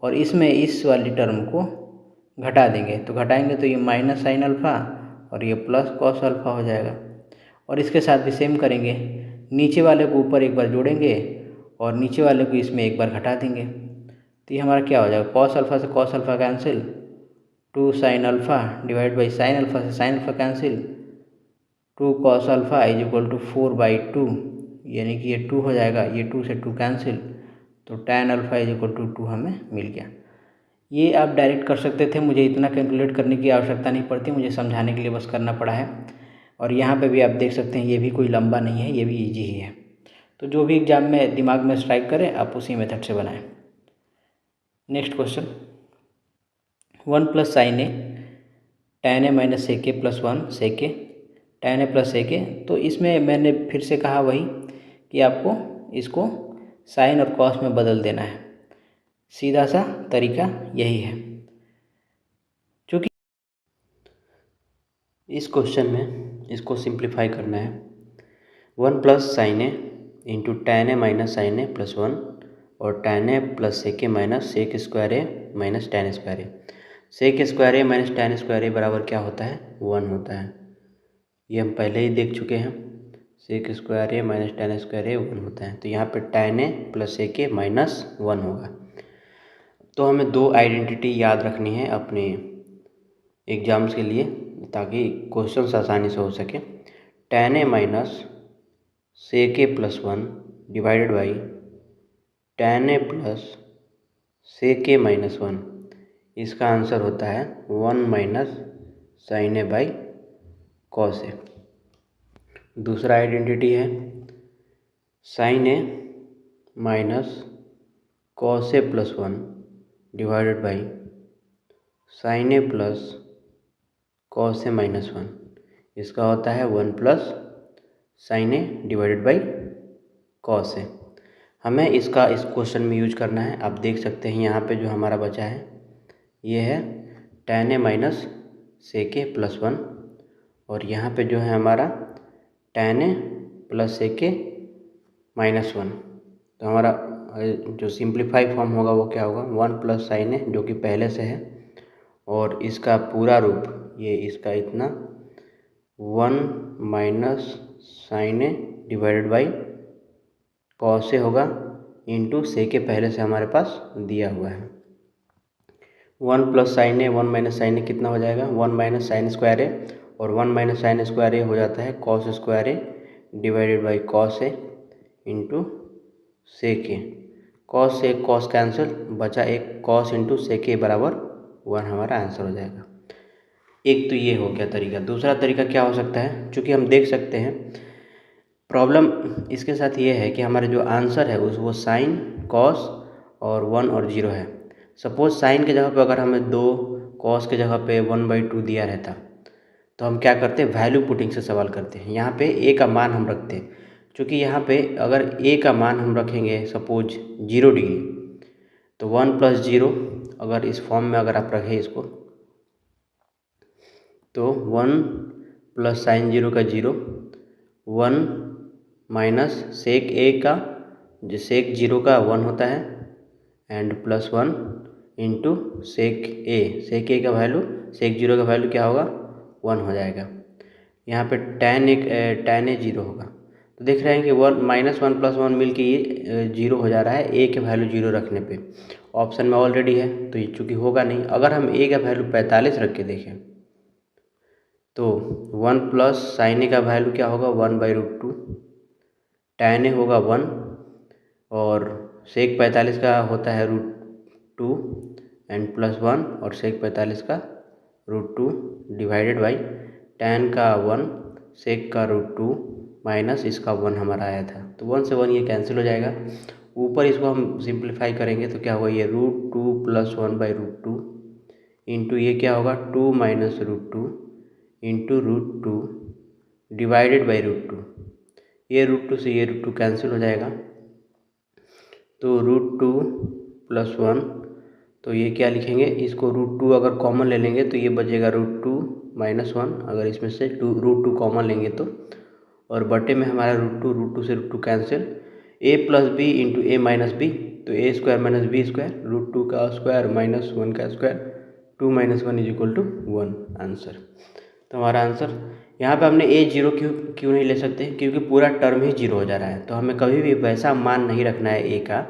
और इसमें इस वाली टर्म को घटा देंगे। तो घटाएंगे तो ये माइनस साइन अल्फ़ा और ये प्लस कॉस अल्फ़ा हो जाएगा। और इसके साथ भी सेम करेंगे, नीचे वाले को ऊपर एक बार जोड़ेंगे और नीचे वाले को इसमें एक बार घटा देंगे। तो ये हमारा क्या हो जाएगा, कॉस अल्फ़ा से cos alpha cancel, 2 sine alpha divide by sine alpha से sine alpha cancel, 2 cos alpha is equal to 4/2, यानी कि ये 2 हो जाएगा, ये 2 से 2 कैंसिल, तो tan alpha is equal to 2 हमें मिल गया। ये आप डायरेक्ट कर सकते थे, मुझे इतना कैलकुलेट करने की आवश्यकता नहीं पड़ती, मुझे समझाने के लिए बस करना पड़ा है। और यहाँ पे भी आप देख सकते हैं, ये भी कोई लंबा नहीं है, ये भी इजी ही है। तो जो भी एग्जाम में दिमाग में स्ट्राइक करे आप उसी मेथड से बनाएं। Next question, 1 plus sine A tan A minus sec A plus 1 sec A tan A plus sec ए। तो इसमें मैंने फिर से कहा वही कि आपको इसको साइन और कॉस में बदल देना है, सीधा सा तरीका यही है। क्योंकि इस क्वेश्चन में इसको सिंप्लीफाई करना है, 1 plus sine A into tan A minus sine A plus 1 और tan A plus sec A minus sec square A minus tan square a. Sec square A minus tan square ए बराबर क्या होता है, 1 होता है। ये हम पहले ही देख चुके हैं, sec square A minus tan square a 1 होता है। तो यहाँ पे tan A plus sec A minus 1 होगा। तो हमें दो आइडेंटिटी याद रखनी है अपने एग्जाम्स के लिए, ताकि क्वेश्चन आसानी से हो सके। tan A minus sec A plus 1 divided by tan A plus sec A minus 1, इसका आंसर होता है 1 minus sine A by cos A. दूसरा आइडेंटिटी है sine A minus cos A plus 1 divided by sine A plus cos A minus 1, इसका होता है 1 plus sine A divided by cos A. हमें इसका इस क्वेश्चन में यूज करना है। आप देख सकते हैं यहाँ पे जो हमारा बचा है ये है tan A minus sec A plus 1, और यहाँ पे जो है हमारा tan A plus sec A minus 1। तो हमारा जो सिंप्लीफाई फॉर्म होगा वो क्या होगा, 1 प्लस साइन ए जो कि पहले से है, और इसका पूरा रूप ये इसका इतना 1 minus sine A divided by cos A होगा इंटू सेक ए पहले से हमारे पास दिया हुआ है। 1 plus sine A 1 minus sine ए कितना हो जाएगा, 1 माइनस साइन स्क्वायर ए, और 1 माइनस साइन स्क्वायर ए हो जाता है cos square A divided by cos A into sec a. Cos से कॉस कैंसिल, बचा एक कॉस इंटू सेक ए बराबर 1 हमारा आंसर हो जाएगा। एक तो ये हो गया तरीका। दूसरा तरीका क्या हो सकता है, चूँकि हम देख सकते हैं प्रॉब्लम इसके साथ ये है कि हमारे जो आंसर है उस वो साइन कॉस और 1 और 0 है। सपोज साइन के जगह पे अगर हमें 2, कॉस के जगह पे 1/2 दिया रहता तो हम क्या करते हैं, वैल्यू पुटिंग से सवाल करते हैं। यहाँ पे ए का मान हम रखते हैं, क्योंकि यहाँ पे अगर ए का मान हम रखेंगे सपोज 0 डिग्री, तो 1 प्लस 0 अगर इस फॉर्म में अगर आप रखें इसको, तो 1 प्लस साइन 0 का 0, 1 माइनस सेक ए का जो सेक 0 का 1 होता है, एंड प्लस 1 इंटू सेक ए का वैल्यू, सेक 0 का वैल्यू क्या होगा, 1 हो जाएगा। यहाँ पे tan ए 0 होगा। तो देख रहे हैं कि 1 माइनस 1 प्लस 1 मिल के ये 0 हो जा रहा है ए के वैल्यू 0 रखने पे। ऑप्शन में ऑलरेडी है तो ये चूँकि होगा नहीं। अगर हम ए का वैल्यू 45 रख के देखें तो 1 प्लस साइन ए का वैल्यू क्या होगा, 1/√2, tan ए होगा 1, और सेक 45 का होता है √2 एंड प्लस 1, और सेक 45 का √2 डिवाइडेड बाई tan का 1 sec का √2 माइनस इसका 1 हमारा आया था। तो 1 से 1 ये कैंसिल हो जाएगा। ऊपर इसको हम सिंप्लीफाई करेंगे तो क्या होगा, ये √2 + 1/√2 इंटू ये क्या होगा 2 - √2 इंटू √2 डिवाइडेड बाई √2। ये √2 से ये √2 कैंसिल हो जाएगा। तो √2 + 1, तो ये क्या लिखेंगे, इसको √2 अगर कॉमन ले लेंगे तो ये बचेगा √2 - 1, अगर इसमें से √2 कॉमन लेंगे तो, और बटे में हमारा √2 से √2 cancel, a + b into a - b, तो a² - b² √2 का स्क्वायर माइनस 1 का स्क्वायर, 2 - 1 = 1 आंसर। तो हमारा आंसर यहाँ पे हमने a 0 क्यों नहीं ले सकते, क्योंकि पूरा टर्म ही 0 हो जा रहा है। तो हमें कभी भी वैसा मान नहीं रखना है a का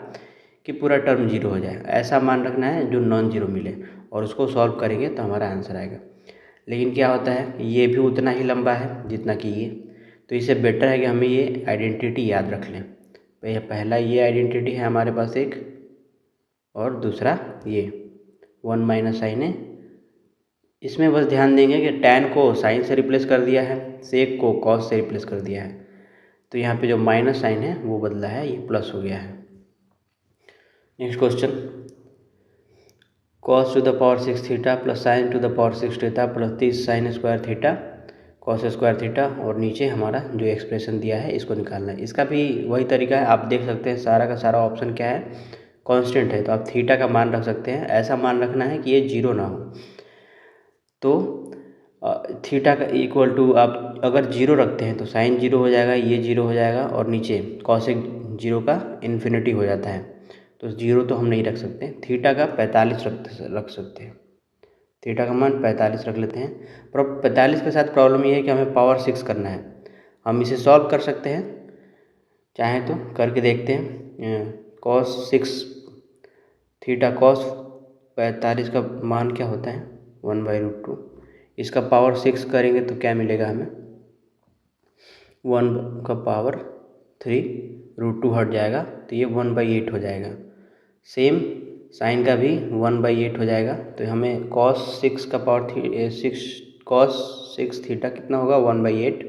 कि पूरा टर्म 0 हो जाए, ऐसा मान रखना है जो नॉन जीरो मिले, और उसको सॉल्व करेंगे तो हमारा आंसर आएगा। लेकिन क्या होता है, ये भी उतना ही लंबा है जितना कि ये, तो इससे बेटर है कि हमें ये आइडेंटिटी याद रख लें। पहला ये आइडेंटिटी है हमारे पास एक, और दूसरा ये 1 माइनस साइन है। इसमें बस ध्यान देंगे कि tan को साइन से रिप्लेस कर दिया है, सेक को कॉस से रिप्लेस कर दिया है, तो यहाँ पे जो माइनस साइन है वो बदला है, ये प्लस हो गया है। Next question, cos to the power 6 theta plus sine to the power 6 theta plus 30 sine square theta cos square theta, और नीचे हमारा जो एक्सप्रेशन दिया है इसको निकालना है। इसका भी वही तरीका है, आप देख सकते हैं सारा का सारा ऑप्शन क्या है, कांस्टेंट है, तो आप थीटा का मान रख सकते हैं। ऐसा मान रखना है कि ये 0 ना हो। तो थीटा का इक्वल टू, आप अगर 0 रखते हैं तो साइन 0 हो जाएगा, ये 0 हो जाएगा, और नीचे कॉसेक 0 का इन्फिनिटी हो जाता है, तो 0 तो हम नहीं रख सकते। थीटा का 45 रख सकते हैं, थीटा का मान 45 रख लेते हैं। पर 45 के साथ प्रॉब्लम ये है कि हमें पावर 6 करना है। हम इसे सॉल्व कर सकते हैं, चाहें तो करके देखते हैं। cos 6 थीटा cos 45 का मान क्या होता है, 1/√2। इसका पावर 6 करेंगे तो क्या मिलेगा हमें, 1 का पावर 3, √2 हट जाएगा तो ये 1/8 हो जाएगा। सेम साइन का भी 1/8 हो जाएगा, तो हमें cos 6 का पावर 6 cos 6 थीटा कितना होगा, 1/8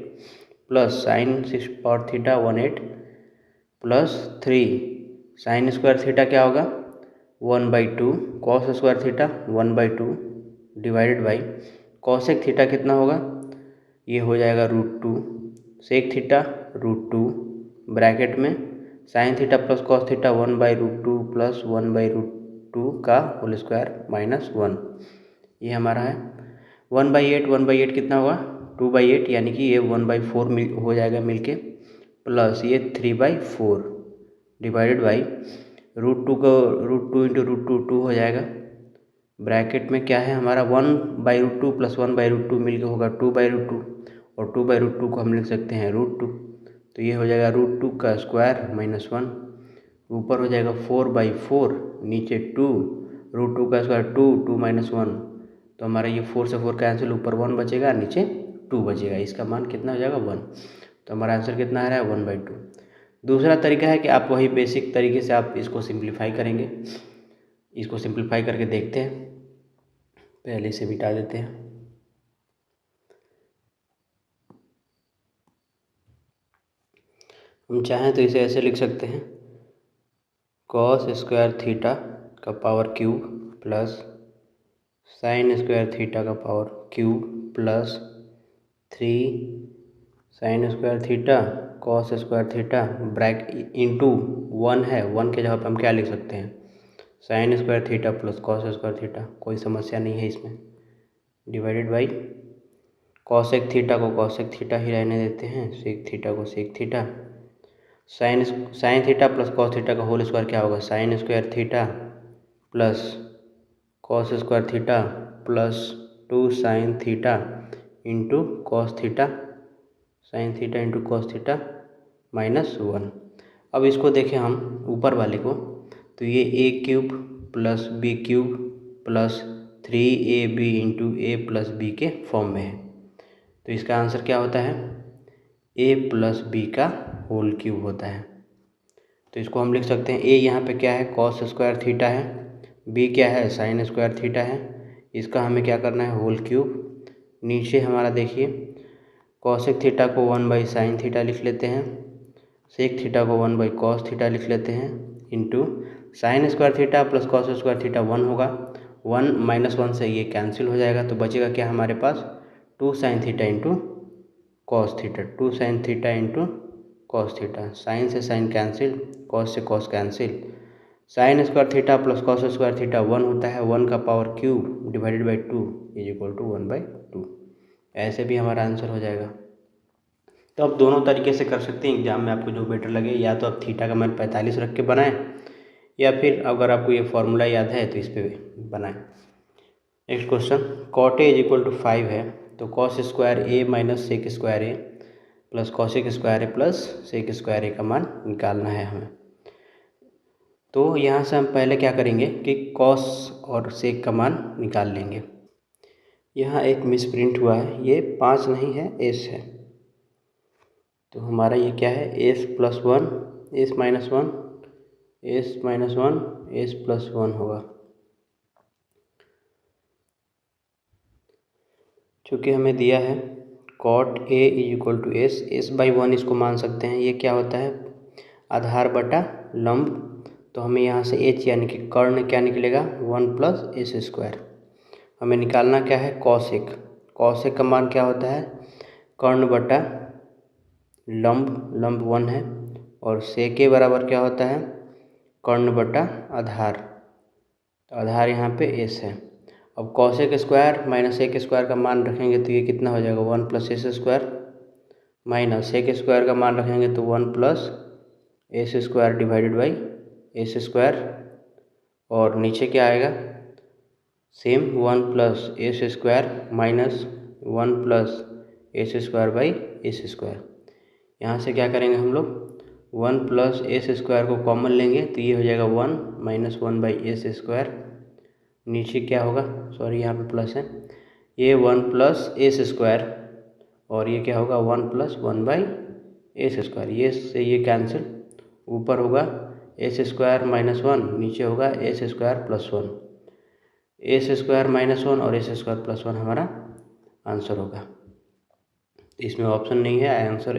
plus sign 6 power theta 1/8 plus 3 sine square theta क्या होगा 1/2 cos square theta 1/2 divided by cosec theta कितना होगा, ये हो जाएगा √2 सेक थीटा √2 ब्रैकेट में sign theta plus cos theta 1/√2 plus 1/√2 का होल स्क्वायर माइनस 1, ये हमारा है 1/8। 1/8 कितना होगा 2/8, यानी कि ये 1/4 हो जाएगा मिलके, प्लस ये 3/4 डिवाइडेड बाई √2 को √2 इंटू √2 2 हो जाएगा, ब्रैकेट में क्या है हमारा 1/√2 प्लस 1/√2 मिलके होगा 2/√2, और 2/√2 को हम लिख सकते हैं √2, तो ये हो जाएगा √2 का स्क्वायर माइनस 1, ऊपर हो जाएगा 4/4, नीचे 2, √2 का स्क्वायर 2, 2 - 1, तो हमारा ये 4 से 4 कैंसिल, ऊपर 1 बचेगा, नीचे 2 बचेगा, इसका मान कितना हो जाएगा 1। तो हमारा आंसर कितना आ रहा है 1/2। दूसरा तरीका है कि आप वही बेसिक तरीके से आप इसको सिंप्लीफाई करेंगे, इसको सिंप्लीफाई करके देखते हैं, पहले से मिटा देते हैं। हम चाहें तो इसे ऐसे लिख सकते हैं, cos स्क्वायर थीटा का power cube plus sine square theta का power cube plus 3 sine square theta cos square theta into 1 है, 1 के जगह पर हम क्या लिख सकते हैं, sine square theta plus cos square theta, कोई समस्या नहीं है इसमें, डिवाइडेड बाई कॉसेक थीटा को कॉसेक थीटा ही रहने देते हैं, सेक थीटा को sec theta, sine theta plus cos theta का होल स्क्वायर क्या होगा, sine square theta plus cos square theta plus 2 sine theta into cos theta, sine theta into cos theta minus 1। अब इसको देखें हम ऊपर वाले को, तो ये a³ plus b³ plus 3ab into a plus b के फॉर्म में है, तो इसका आंसर क्या होता है, a प्लस b का होल क्यूब होता है। तो इसको हम लिख सकते हैं, a यहाँ पे क्या है cos स्क्वायर थीटा है, b क्या है साइन स्क्वायर थीटा है, इसका हमें क्या करना है, होल क्यूब। नीचे हमारा देखिए कॉसेक थीटा को 1/sin थीटा लिख लेते हैं, सेक थीटा को 1/cos थीटा लिख लेते हैं, into sine square theta plus cos square theta 1 होगा। 1 - 1 से ये कैंसिल हो जाएगा, तो बचेगा क्या हमारे पास, 2sin theta into cos theta, 2sin theta into cos theta. Sine से साइन कैंसिल, कॉस से cos cancel, sine square theta plus cos square theta 1 होता है, 1 का पावर क्यूब डिवाइडेड बाई 2 = 1/2। ऐसे भी हमारा आंसर हो जाएगा। तो आप दोनों तरीके से कर सकते हैं, एग्जाम में आपको जो बेटर लगे, या तो आप थीटा का मान 45 रख के बनाएं, या फिर अगर आपको ये फॉर्मूला याद है तो इस पर बनाएं। नेक्स्ट क्वेश्चन, cot A = 5 है, तो cos square A minus sec square A plus cosec square A plus sec square A का मान निकालना है हमें। तो यहाँ से हम पहले क्या करेंगे कि cos और सेक का मान निकाल लेंगे। यहाँ एक मिस प्रिंट हुआ है, ये 5 नहीं है, s है, तो हमारा ये क्या है, s + 1 s - 1 s - 1 s + 1 होगा। चूँकि हमें दिया है cot A = s, s/1 इसको मान सकते हैं, ये क्या होता है, आधार बटा लंब। तो हमें यहाँ से h यानी कि कर्ण क्या निकलेगा, 1 + s²। हमें निकालना क्या है, कॉसेक। कॉसेक का मान क्या होता है, कर्ण बटा लंब, लंब 1 है, और सेक के बराबर क्या होता है, कर्ण बटा आधार, तो आधार यहाँ पे s है। अब cosec square minus sec square का मान रखेंगे तो ये कितना हो जाएगा, 1 + s² माइनस सेक स्क्वायर का मान रखेंगे तो 1 + s² डिवाइडेड बाई s², और नीचे क्या आएगा, same 1 + s² minus 1 + s² s²। यहाँ से क्या करेंगे हम लोग, 1 + s² को कॉमन लेंगे तो ये हो जाएगा 1 - 1/s²। नीचे क्या होगा, सॉरी यहाँ पे प्लस है, ये 1 + s² और ये क्या होगा, 1 + 1/s²। ये से ये कैंसिल, ऊपर होगा s² - 1, नीचे होगा s² + 1। s² - 1 और s² + 1 हमारा आंसर होगा। इसमें ऑप्शन नहीं है, आंसर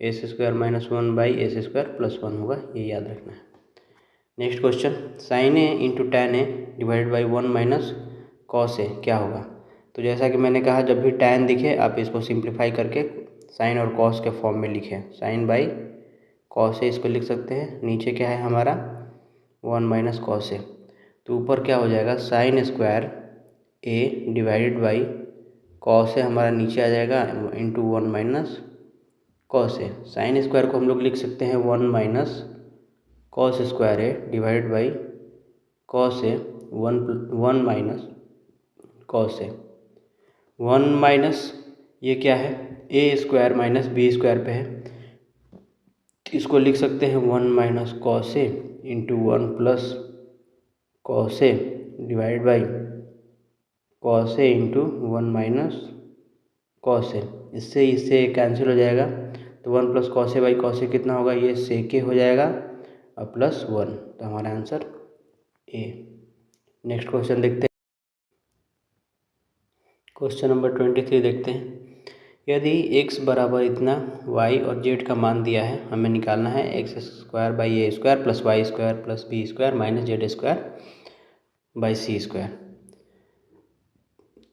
s² - 1/s² + 1 होगा, ये याद रखना है। Next question, sin A × tan A divided by 1 - cos A क्या होगा। तो जैसा कि मैंने कहा, जब भी tan दिखे आप इसको सिंप्लीफाई करके साइन और cos के फॉर्म में लिखें, sin/cos A इसको लिख सकते हैं। नीचे क्या है हमारा, 1 - cos A, तो ऊपर क्या हो जाएगा, sin square A divided by cos A हमारा नीचे आ जाएगा into 1 - cos A। Sine square को हम लोग लिख सकते हैं 1 - cos square A divided by cos A, 1 - cos A। 1 ये क्या है, a² - b² पे है, इसको लिख सकते हैं 1 - cos A into 1 + cos A divide by cos A into 1 - cos A। इससे कैंसिल हो जाएगा, तो 1 + cos A/cos A कितना होगा, ये sec A हो जाएगा और +1, तो हमारा आंसर A। नेक्स्ट क्वेश्चन देखते हैं, क्वेश्चन नंबर 23 देखते हैं। यदि x बराबर इतना y और z का मान दिया है, हमें निकालना है x² / a² + y² + b² - z² / c²।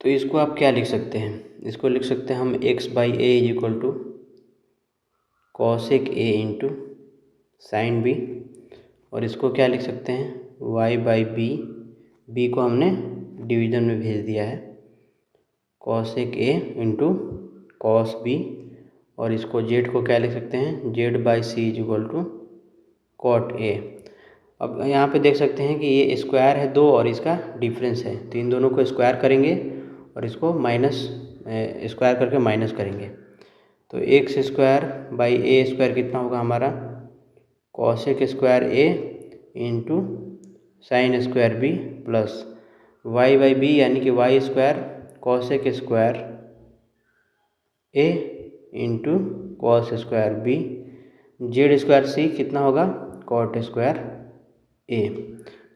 तो इसको आप क्या लिख सकते हैं, इसको लिख सकते हैं हम x/a = cosec A into sin b, और इसको क्या लिख सकते हैं, y/b, b को हमने डिवीज़न में भेज दिया है, cosec A into cos b, और इसको z को क्या लिख सकते हैं, z/c = cot A। अब यहाँ पे देख सकते हैं कि ये स्क्वायर है 2 और इसका डिफरेंस है, तो इन दोनों को स्क्वायर करेंगे और इसको स्क्वायर करके माइनस करेंगे, तो x² / a² कितना होगा हमारा, cosec square A into sine square B plus y/b यानी कि y² cosec square A into cos square B, z² c कितना होगा, cot स्क्वायर A।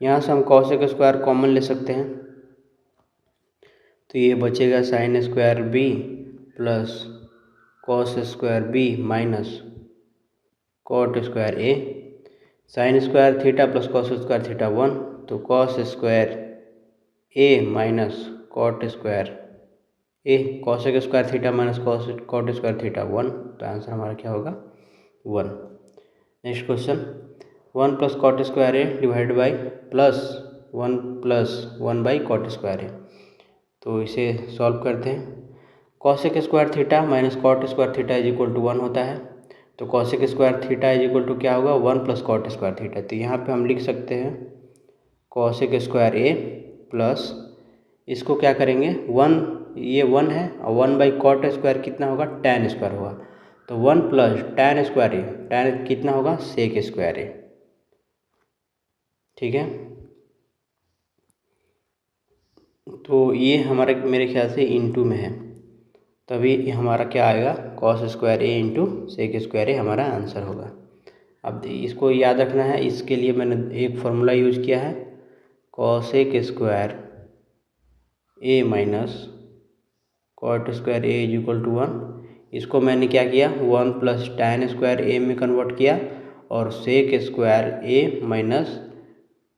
यहाँ से हम cosec स्क्वायर कॉमन ले सकते हैं, तो ये बचेगा sine square B plus cos square B minus cot square A. Sine square theta plus cos square theta 1, तो कॉस स्क्वायर ए माइनस कॉट स्क्वायर ए, cosec square theta minus cot square theta 1, तो आंसर हमारा क्या होगा 1। Next question, 1 plus cot square A divide by plus 1 by cot square ए। तो इसे सॉल्व करते हैं। Cosec square theta minus cot square theta is equal to 1 होता है। तो cosec square theta is equal to क्या होगा 1 प्लस कॉट स्क्वायर थीटा। तो यहाँ पे हम लिख सकते हैं कॉसेक स्क्वायर ए प्लस, इसको क्या करेंगे 1, ये 1 है और 1 बाई कॉट स्क्वायर कितना होगा tan स्क्वायर होगा। तो 1 प्लस tan स्क्वायर ए, tan कितना होगा सेक स्क्वायर ए। ठीक है, तो ये हमारे मेरे ख्याल से इंटू में है, तभी हमारा क्या आएगा cos square a into sec square ए हमारा आंसर होगा। अब इसको याद रखना है, इसके लिए मैंने एक फार्मूला यूज किया है cosec square A minus cot square A is equal to 1। इसको मैंने क्या किया 1 प्लस tan स्क्वायर ए में कन्वर्ट किया और sec square A minus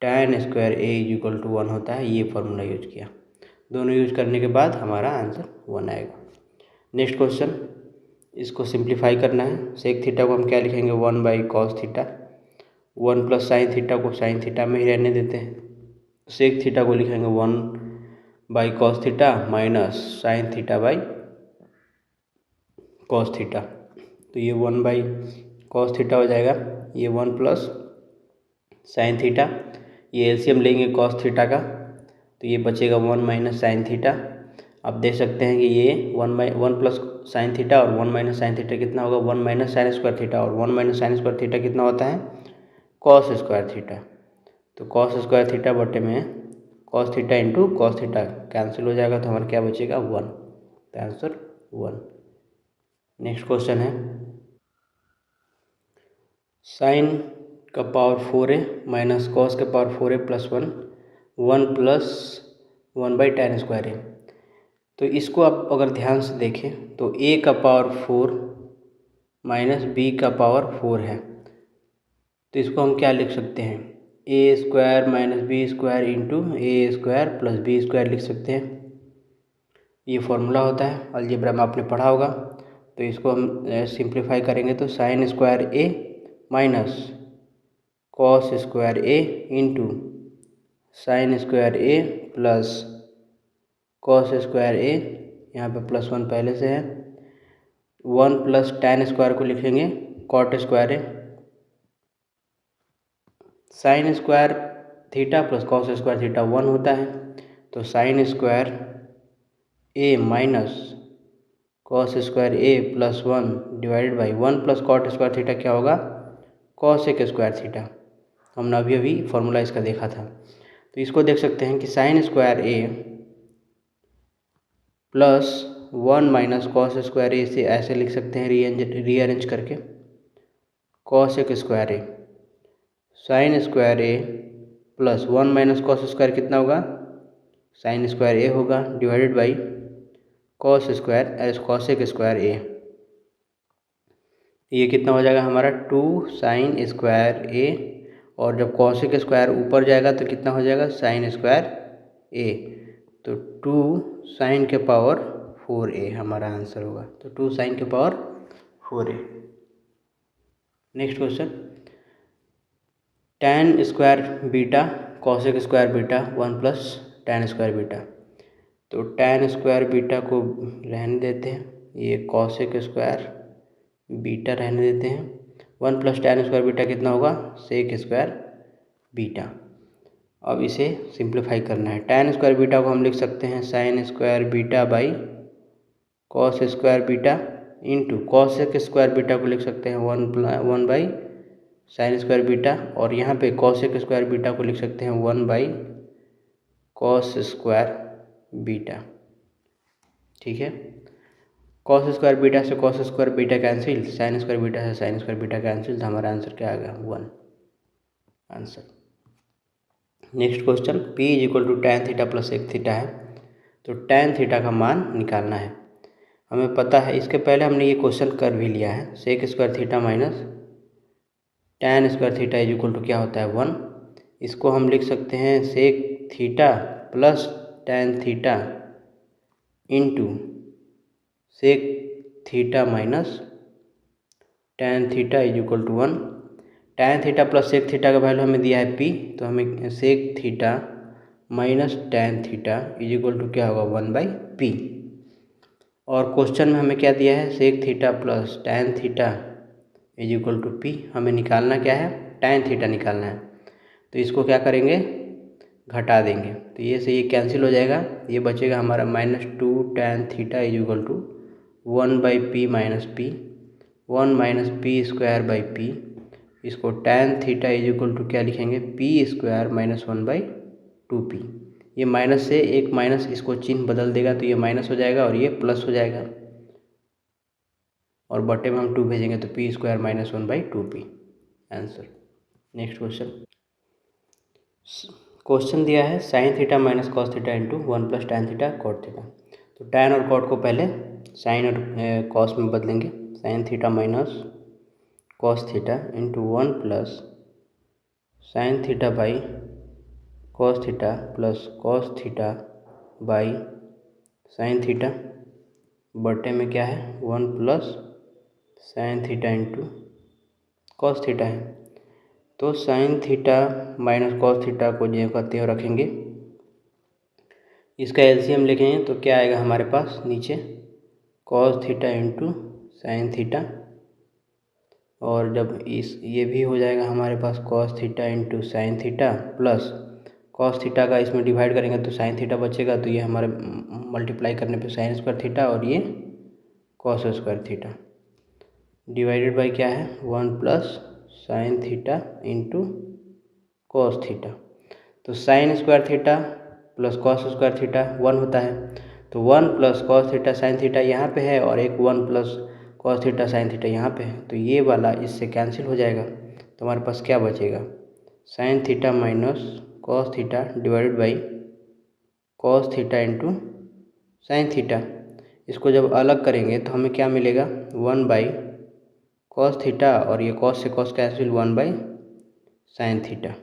tan square A is equal to 1 होता है, ये फार्मूला यूज किया। दोनों यूज करने के बाद हमारा आंसर 1 आएगा। नेक्स्ट क्वेश्चन, इसको सिंप्लीफाई करना है। सेक थीटा को हम क्या लिखेंगे 1 by cos theta, 1 plus sine theta को साइन थीटा में ही रहने देते हैं। सेक थीटा को लिखेंगे 1 by cos theta minus sine theta by cos theta. तो ये 1 बाई कॉस थीटा हो जाएगा, ये 1 प्लस साइन थीटा, ये एलसीएम लेंगे कॉस थीटा का, तो ये बचेगा 1 माइनस साइन थीटा। आप देख सकते हैं कि ये 1 प्लस साइन थीटा और 1 माइनस साइन थीटा कितना होगा 1 माइनस साइन स्क्वायर थीटा, और 1 माइनस साइन स्क्वायर थीटा कितना होता है कॉस स्क्वायर थीटा। तो कॉस स्क्वायर थीटा बटे में cos theta into cos theta cancel हो जाएगा, तो हमारा क्या बचेगा 1, तो आंसर 1। नेक्स्ट क्वेश्चन है साइन का पावर 4a माइनस कॉस का power 4a plus 1 plus 1 by tan square ए। तो इसको आप अगर ध्यान से देखें तो a का पावर 4 माइनस b का पावर 4 है, तो इसको हम क्या लिख सकते हैं a square minus B square into a square plus B square लिख सकते हैं। ये फॉर्मूला होता है, अलजेब्रा में आपने पढ़ा होगा। तो इसको हम सिंप्लीफाई करेंगे तो sine square A minus cos square a into sign square A plus cos square ए, यहाँ पे प्लस 1 पहले से है, 1 प्लस tan स्क्वायर को लिखेंगे cot square A, sine square theta plus cos square theta 1 होता है। तो sine square A minus cos square A plus 1 divided by 1 plus cot square theta क्या होगा कॉसेक स्क्वायर थीटा। हमने अभी अभी फॉर्मूला इसका देखा था। तो इसको देख सकते हैं कि sine square A plus 1 minus cos square A से ऐसे लिख सकते हैं रीअरेंज करके cosec square A, sine square A plus 1 minus cos square कितना होगा साइन स्क्वायर ए होगा divided by cos square cosec square ए। ये कितना हो जाएगा हमारा 2 साइन स्क्वायर ए, और जब कॉसेक स्क्वायर ऊपर जाएगा तो कितना हो जाएगा साइन स्क्वायर ए, तो 2 साइन के पावर 4a हमारा आंसर होगा। तो 2 साइन के power 4a। Next question, tan square beta cosec square beta 1 plus tan square beta. तो tan स्क्वायर बीटा को रहने देते हैं, ये कॉसेक स्क्वायर बीटा रहने देते हैं, 1 प्लस tan स्क्वायर बीटा कितना होगा सेक स्क्वायर बीटा। अब इसे सिंप्लीफाई करना है। tan स्क्वायर बीटा को हम लिख सकते हैं sine square beta by cos square beta into cosec square beta को लिख सकते हैं 1 बाई साइन स्क्वायर बीटा, और यहाँ पे कॉसेक स्क्वायर बीटा को लिख सकते हैं 1 बाई कॉस स्क्वायर बीटा। ठीक है, कॉस स्क्वायर बीटा से cos square beta cancel, sine square beta से साइन स्क्वायर बीटा कैंसिल, तो हमारा आंसर क्या आ गया 1 answer. Next question, p is equal to tan theta plus sec theta है। तो tan थीटा का मान निकालना है। हमें पता है, इसके पहले हमने ये क्वेश्चन कर भी लिया है। Sec square theta minus tan square theta is equal to क्या होता है 1। इसको हम लिख सकते हैं sec theta plus tan theta into sec theta minus tan theta is equal to 1। tan theta plus sec theta का वैल्यू हमें दिया है p, तो हमें sec theta minus tan theta is equal to क्या होगा 1/p। और क्वेश्चन में हमें क्या दिया है, sec theta plus tan theta is equal to p। हमें निकालना क्या है, tan थीटा निकालना है। तो इसको क्या करेंगे, घटा देंगे, तो ये से ये कैंसिल हो जाएगा। ये बचेगा हमारा -2 tan theta is equal to 1/p minus p, 1 minus p square by p. इसको tan theta is equal to क्या लिखेंगे, p स्क्वायर माइनस 1/2p। ये माइनस से एक माइनस, इसको चिन्ह बदल देगा तो ये माइनस हो जाएगा और ये प्लस हो जाएगा, और बटे में हम 2 भेजेंगे तो p स्क्वायर माइनस 1/2p आंसर। नेक्स्ट क्वेश्चन दिया है sine theta minus cos theta into 1 plus tan theta cot theta. तो टैन और कॉट को पहले साइन और कॉस में बदलेंगे। Sine theta minus cos theta into 1 plus sine theta by cos theta plus cos theta by sine theta, बटे में क्या है 1 plus sine theta into cos theta है। तो sine theta minus cos theta को जो कहते हैं रखेंगे, इसका एलसीएम लिखेंगे तो क्या आएगा हमारे पास नीचे, cos theta into sine theta, और जब ये भी हो जाएगा हमारे पास cos theta into sine theta plus cos theta का इसमें डिवाइड करेंगे तो साइन थीटा बचेगा, तो ये हमारे मल्टीप्लाई करने पे साइन स्क्वायर थीटा और ये cos square theta divided by क्या है 1 plus sine theta into cos theta. तो sine square theta plus cos square theta 1 होता है, तो 1 plus cos theta sine theta यहाँ पे है और एक 1 plus cos theta sine theta यहाँ पे है, तो ये वाला इससे कैंसिल हो जाएगा। तो हमारे पास क्या बचेगा, sign theta minus cos theta divided by cos theta into sine theta. इसको जब अलग करेंगे तो हमें क्या मिलेगा 1 बाई कॉस थीटा, और ये कॉस से cos cancel 1 by sine theta.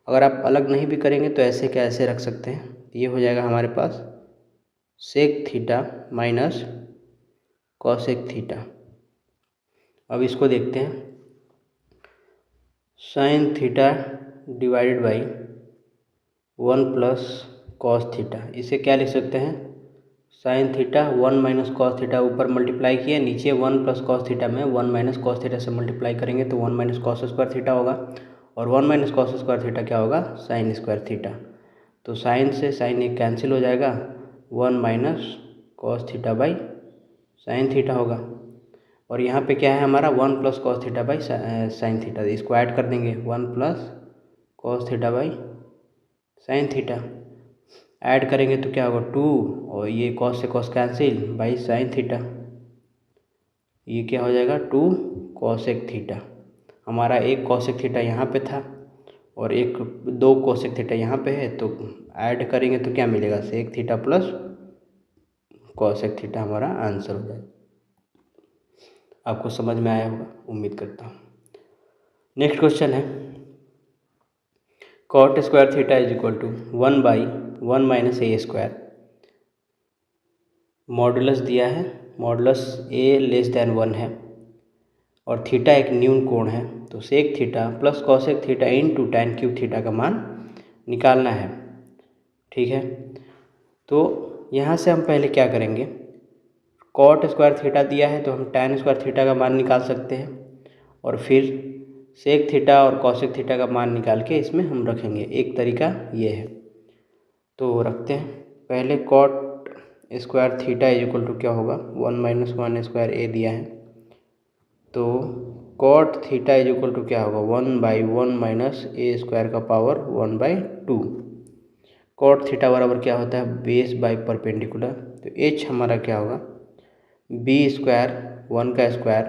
अगर आप अलग नहीं भी करेंगे तो ऐसे क्या ऐसे रख सकते हैं, ये हो जाएगा हमारे पास sec theta minus cosec theta. अब इसको देखते हैं, sine theta divided by 1 plus cos theta, इसे क्या लिख सकते हैं, sine theta 1 minus cos theta ऊपर मल्टीप्लाई किया, नीचे 1 प्लस कॉस थीटा में 1 माइनस कॉस थीटा से मल्टीप्लाई करेंगे तो 1 माइनस कॉस स्क्वायर थीटा होगा, और 1 माइनस कॉस स्क्वायर थीटा क्या होगा, साइन स्क्वायर थीटा। तो साइन से साइन एक कैंसिल हो जाएगा, 1 minus cos theta by sine theta होगा, और यहाँ पे क्या है हमारा 1 plus cos theta by sine theta, इसको ऐड कर देंगे 1 plus cos theta by sine theta, add करेंगे तो क्या होगा 2, और ये कॉस से cos cancel by sine theta, ये क्या हो जाएगा 2 कॉसेक थीटा। हमारा एक कॉसेक थीटा यहाँ पे था और एक 2 कॉसेक थीटा यहाँ पे है, तो ऐड करेंगे तो क्या मिलेगा, sec theta plus cosec theta हमारा आंसर हो जाएगा। आपको समझ में आया होगा, उम्मीद करता हूँ। नेक्स्ट क्वेश्चन है, cot square theta is equal to 1/1 minus A square. Modulus दिया है, मॉडुलस ए लेस देन 1 है और थीटा एक न्यून कोण है, तो sec theta plus cosec theta into tan cube theta का मान निकालना है। ठीक है, तो यहाँ से हम पहले क्या करेंगे, कॉट स्क्वायर थीटा दिया है तो हम टैन स्क्वायर थीटा का मान निकाल सकते हैं, और फिर सेक थीटा और कॉसेक थीटा का मान निकाल के इसमें हम रखेंगे। एक तरीका ये है, तो रखते हैं। पहले cot square theta is equal to क्या होगा, 1 माइनस 1 स्क्वायर ए दिया है, तो cot theta is equal to क्या होगा 1/1 माइनस ए स्क्वायर का पावर 1/2। कॉट थीटा बराबर क्या होता है, बेस बाई परपेंडिकुलर, तो एच हमारा क्या होगा बी स्क्वायर 1 का स्क्वायर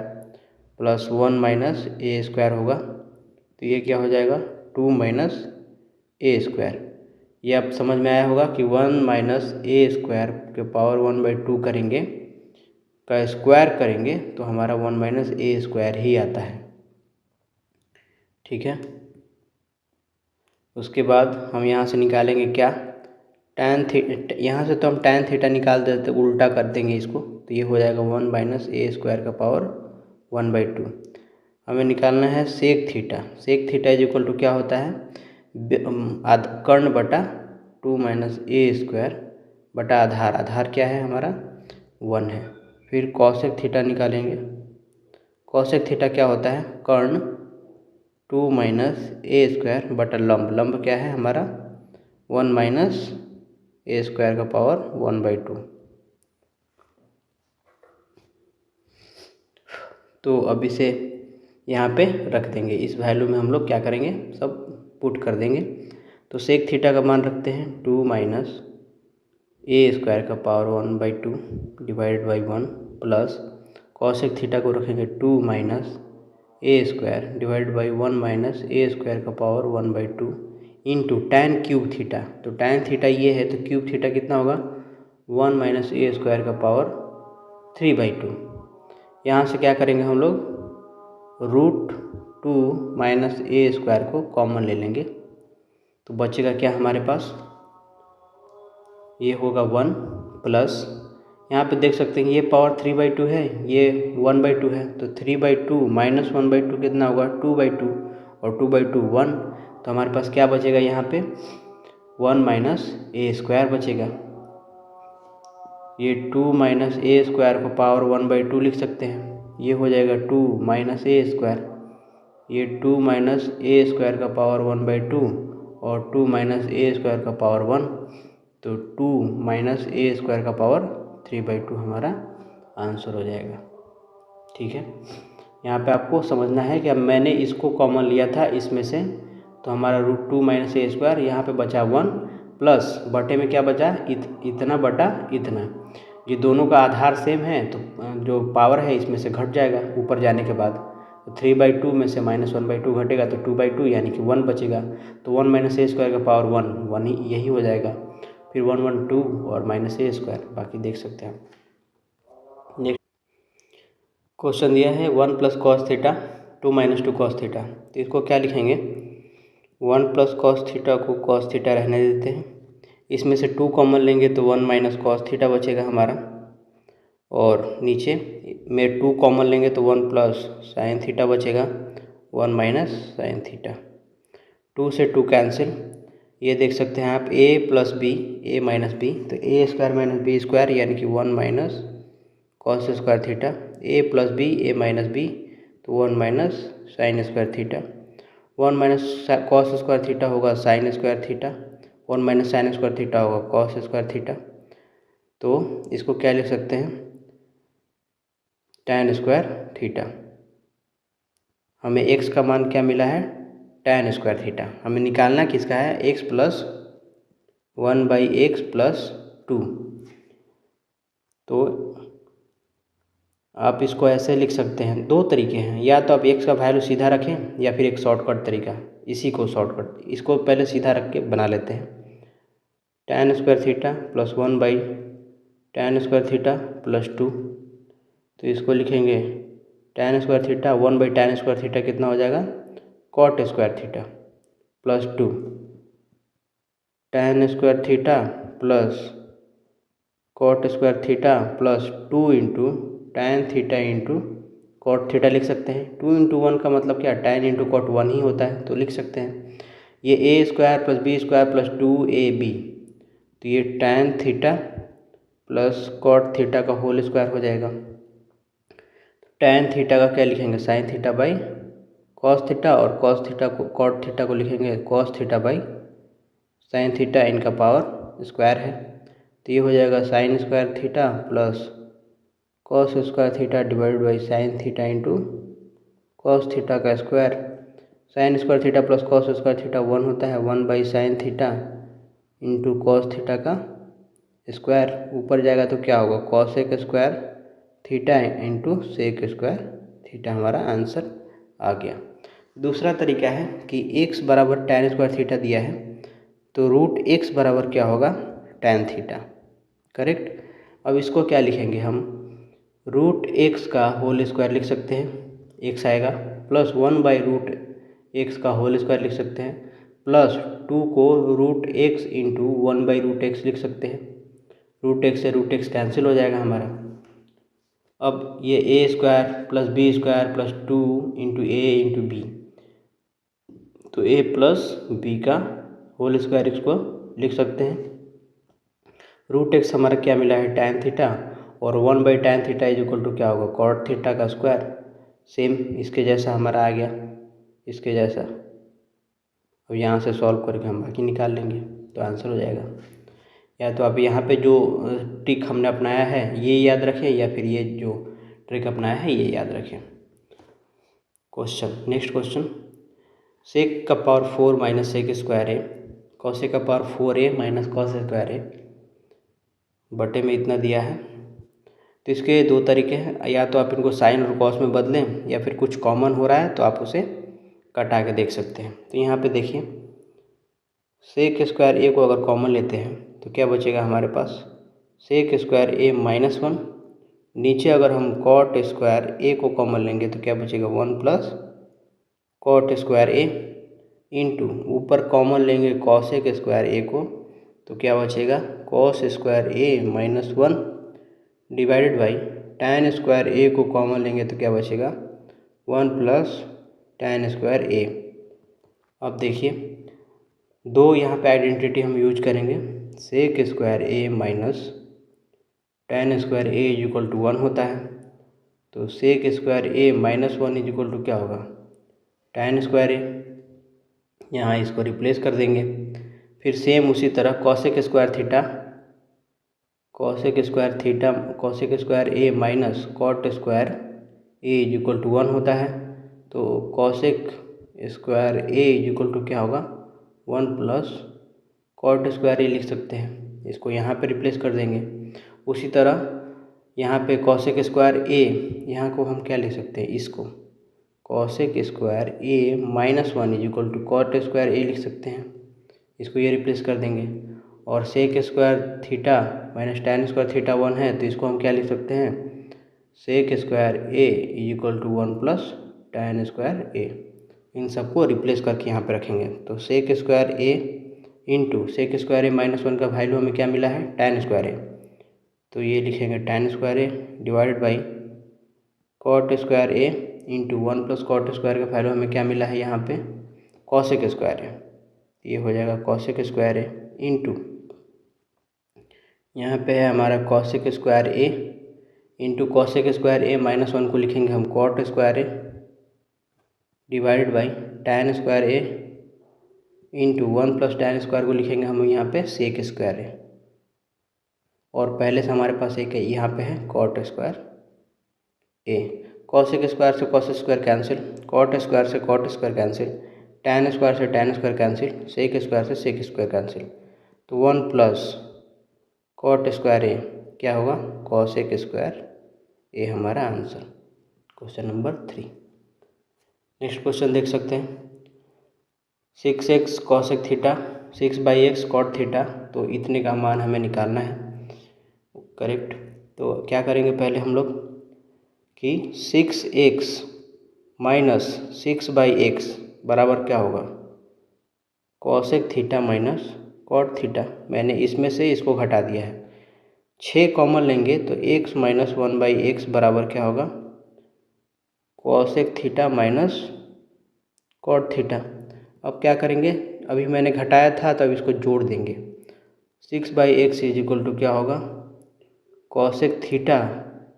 प्लस 1 माइनस ए स्क्वायर होगा, तो ये क्या हो जाएगा 2 माइनस ए स्क्वायर। ये अब समझ में आया होगा कि 1 माइनस ए स्क्वायर के पावर 1/2 करेंगे का स्क्वायर करेंगे तो हमारा 1 माइनस ए स्क्वायर ही आता है। ठीक है, उसके बाद हम यहाँ से निकालेंगे क्या, टैन थीटा। यहाँ से तो हम टैन थीटा निकाल देते, उल्टा कर देंगे इसको, तो ये हो जाएगा 1 माइनस ए स्क्वायर का पावर 1/2। हमें निकालना है sec theta. Sec theta is equal to क्या होता है, कर्ण बटा 2 माइनस ए स्क्वायर बटा आधार। आधार क्या है हमारा 1 है। फिर कॉसेक थीटा निकालेंगे। कॉसेक थीटा क्या होता है, कर्ण 2 माइनस ए स्क्वायर बटा लंब। लंब क्या है हमारा 1 माइनस ए स्क्वायर का पावर 1/2। तो अब इसे यहाँ पे रख देंगे, इस वैल्यू में हम लोग क्या करेंगे, सब पुट कर देंगे। तो सेक थीटा का मान रखते हैं 2 माइनस ए स्क्वायर का power 1/2 divided by 1 plus cosec theta को रखेंगे 2 minus A square divide by 1 minus A square का power 1/2 into tan cube theta. तो टैन थीटा ये है तो क्यूब थीटा कितना होगा 1 माइनस ए स्क्वायर का पावर 3/2। यहाँ से क्या करेंगे हम लोग, √2 माइनस ए स्क्वायर को कॉमन ले लेंगे तो बचेगा क्या हमारे पास, ये होगा 1 प्लस, यहाँ पे देख सकते हैं ये पावर 3/2 है, ये 1/2 है, तो 3/2 माइनस 1/2 कितना होगा 2/2 और 2/2 1। तो हमारे पास क्या बचेगा यहाँ पे 1 माइनस ए स्क्वायर बचेगा। ये 2 माइनस ए स्क्वायर को पावर 1/2 लिख सकते हैं, ये हो जाएगा 2 माइनस ए स्क्वायर। ये 2 माइनस ए स्क्वायर का पावर 1/2 और 2 माइनस ए स्क्वायर का पावर 1, तो 2 माइनस ए स्क्वायर का पावर 3/2 हमारा आंसर हो जाएगा। ठीक है, यहाँ पे आपको समझना है कि अब मैंने इसको कॉमन लिया था इसमें से, तो हमारा √2 माइनस ए स्क्वायर, यहाँ पे बचा 1 प्लस बटे में क्या बचा इतना बटा इतना। ये दोनों का आधार सेम है तो जो पावर है इसमें से घट जाएगा ऊपर जाने के बाद, तो 3/2 में से माइनस 1/2 घटेगा तो 2/2 यानी कि 1 बचेगा। तो 1 माइनस ए स्क्वायर का पावर 1 ही यही हो जाएगा। फिर 1 1 2 और माइनस ए स्क्वायर, बाकी देख सकते हैं। नेक्स्ट क्वेश्चन दिया है 1 plus cos theta 2 minus 2 cos theta. तो इसको क्या लिखेंगे, 1 प्लस कॉस थीटा को कॉस थीटा रहने देते हैं, इसमें से 2 कॉमन लेंगे तो 1 माइनस कॉस थीटा बचेगा हमारा, और नीचे में 2 कॉमन लेंगे तो 1 प्लस साइन थीटा बचेगा, 1 माइनस साइन थीटा। 2 से 2 कैंसिल, ये देख सकते हैं आप a plus b a minus b, तो a square minus B square यानी कि 1 minus cos square theta. a plus b a minus b तो 1 minus sine square theta. 1 minus cos square theta होगा sine square theta, 1 minus sine square theta होगा कॉस स्क्वायर थीटा। तो इसको क्या लिख सकते हैं, टैन स्क्वायर थीटा। हमें x का मान क्या मिला है, टैन स्क्वायर थीटा। हमें निकालना किसका है, x प्लस 1/x प्लस 2। तो आप इसको ऐसे लिख सकते हैं, दो तरीके हैं, या तो आप x का वैल्यू सीधा रखें या फिर एक शॉर्टकट तरीका, इसी को शॉर्टकट, इसको पहले सीधा रख के बना लेते हैं। Tan square theta plus tan square theta plus 2, तो इसको लिखेंगे tan square theta tan square theta कितना हो जाएगा cot square theta plus 2 tan square theta plus cot square theta plus 2 into tan theta into cot theta लिख सकते हैं। 2 इंटू 1 का मतलब क्या, टैन इंटू कॉट 1 ही होता है, तो लिख सकते हैं ये a square plus B square plus 2ab, तो ये tan theta plus cot theta का होल स्क्वायर हो जाएगा। टैन थीटा का क्या लिखेंगे, sine theta by cos theta, और कॉस थीटा को कॉट थीटा को लिखेंगे cos theta by sine theta, इनका पावर स्क्वायर है, तो ये हो जाएगा sine square theta plus cos square theta divide by sine theta into cos theta का square. Sign square theta plus cos square theta 1 होता है, 1/साइन थीटा इंटू कॉस थीटा का स्क्वायर, ऊपर जाएगा तो क्या होगा cosec square theta into sec square theta, हमारा आंसर आ गया। दूसरा तरीका है कि x बराबर टैन स्क्वायर थीटा दिया है, तो रूट एक्स बराबर क्या होगा, tan थीटा। करेक्ट। अब इसको क्या लिखेंगे हम, रूट एक्स का होल स्क्वायर लिख सकते हैं, एक्स आएगा, प्लस 1/रूट एक्स का होल स्क्वायर लिख सकते हैं, प्लस 2 को root x into root x लिख सकते हैं। रूट एक्स से रूट एक्स कैंसिल हो जाएगा हमारा। अब ये a square plus B square plus 2 into a into b, तो ए प्लस बी का होल स्क्वायर इसको लिख सकते हैं। रूट एक्स हमारा क्या मिला है, tan थीटा, और 1/tan theta is equal to क्या होगा, cot थीटा का स्क्वायर। सेम इसके जैसा हमारा आ गया, इसके जैसा। अब यहाँ से सॉल्व करके हम बाकी निकाल लेंगे तो आंसर हो जाएगा। या तो आप यहाँ पे जो ट्रिक हमने अपनाया है ये याद रखें, या फिर ये जो ट्रिक अपनाया है ये याद रखें। क्वेश्चन, नेक्स्ट क्वेश्चन, सेक का पावर 4 माइनस सेक स्क्वायर ए कॉसेक का power 4a minus cos square a बटे में इतना दिया है। तो इसके दो तरीके हैं, या तो आप इनको साइन और कॉस में बदलें, या फिर कुछ कॉमन हो रहा है तो आप उसे कटा के देख सकते हैं। तो यहाँ पे देखिए, सेक स्क्वायर ए को अगर कॉमन लेते हैं तो क्या बचेगा हमारे पास, सेक स्क्वायर ए -1। नीचे अगर हम कॉट स्क्वायर ए को कॉमन लेंगे तो क्या बचेगा, 1 plus cot square a into ऊपर कॉमन लेंगे कॉसेक स्क्वायर ए को तो क्या बचेगा, cos square a -1 divided by tan square ए को कॉमन लेंगे तो क्या बचेगा, 1 प्लस tan स्क्वायर ए। अब देखिए दो यहाँ पे आइडेंटिटी हम यूज करेंगे, sec square A minus tan square A is equal to 1 होता है। तो sec square a -1 is equal to क्या होगा, tan स्क्वायर ए। यहाँ इसको रिप्लेस कर देंगे। फिर सेम उसी तरह cosec square theta, cosec square A minus cot square A is equal to 1 होता है। तो cosec square A is equal to क्या होगा, 1 प्लस कॉट स्क्वायर ए लिख सकते हैं। इसको यहाँ पे रिप्लेस कर देंगे। उसी तरह यहाँ पे कॉसेक स्क्वायर ए, यहाँ को हम क्या लिख सकते हैं, इसको cosec square a -1 is equal to cot square a लिख सकते हैं। इसको ये रिप्लेस कर देंगे। और sec square theta minus tan square theta 1 है तो इसको हम क्या लिख सकते हैं, sec square A is equal to 1 plus tan square a. इन सबको रिप्लेस करके यहाँ पे रखेंगे। तो sec square a into sec square a -1 का वैल्यू हमें क्या मिला है, tan स्क्वायर ए। तो ये लिखेंगे tan square A divided by cot square a into 1 plus cot square का वैल्यू हमें क्या मिला है यहाँ पे, कॉसेक स्क्वायर ए। ये हो जाएगा कॉसेक स्क्वायर ए इंटू यहाँ पे है हमारा cosec square a into cosec square a -1 को लिखेंगे हम cot square A divided by tan square a into 1 plus tan square को लिखेंगे हम यहाँ पे सेक स्क्वायर ए। और पहले से हमारे पास एक है, यहाँ पे है कॉट स्क्वायर ए। कॉसेक स्क्वायर से cos square cancel, cot square से cot square cancel, tan square से tan square cancel, sec square से सेक स्क्वायर कैंसिल। तो 1 प्लस कॉट स्क्वायर ए क्या होगा, कॉसेक स्क्वायर ए हमारा answer, question number 3। Next question देख सकते हैं, 6x cosec theta 6/x cot theta, तो इतने का मान हमें निकालना है। करेक्ट। तो क्या करेंगे पहले हम लोग कि 6x माइनस 6/x बराबर क्या होगा, cosec theta minus cot theta. मैंने इसमें से इसको घटा दिया है, 6 कॉमन लेंगे तो x माइनस 1/x बराबर क्या होगा, cosec theta minus cot theta. अब क्या करेंगे, अभी मैंने घटाया था तो अब इसको जोड़ देंगे। 6/x इज इक्वल टू क्या होगा, cosec theta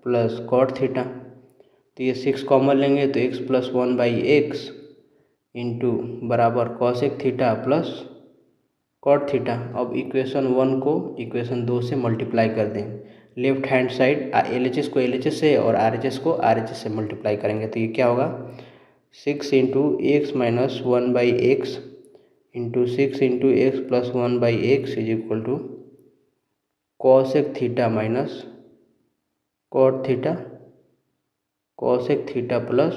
plus cot theta. तो ये 6 कॉमन लेंगे तो x प्लस 1/x इंटू बराबर cosec theta plus cot theta. अब इक्वेशन 1 को इक्वेशन 2 से मल्टीप्लाई कर दें। लेफ्ट हैंड साइड LHS को LHS से और RHS को RHS से मल्टीप्लाई करेंगे तो ये क्या होगा, 6 into x minus 1/x into 6 into x plus 1/x is equal to cosec theta minus cot theta, cosec theta plus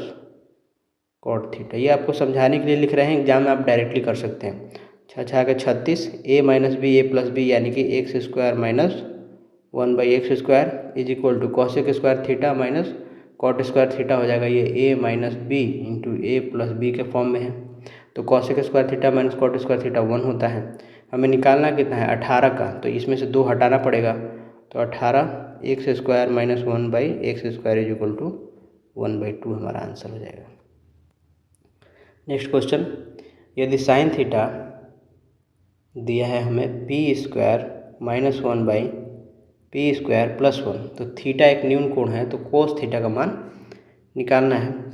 cot theta. ये आपको समझाने के लिए लिख रहे हैं, एग्जाम में आप डायरेक्टली कर सकते हैं। छः के 36, a minus b a plus b यानी कि x square minus 1/x square is equal to cosec square theta minus cot square theta हो जाएगा। ये a minus b into a plus b के फॉर्म में है। तो cosec square theta minus cot square theta 1 होता है। हमें निकालना कितना है 18 का, तो इसमें से 2 हटाना पड़ेगा। तो 18 x square minus 1/x square is equal to 1/2 हमारा आंसर हो जाएगा। नेक्स्ट क्वेश्चन, यदि साइन थीटा दिया है हमें p square minus 1/p square plus 1, तो थीटा एक न्यून कोण है, तो कोस थीटा का मान निकालना है।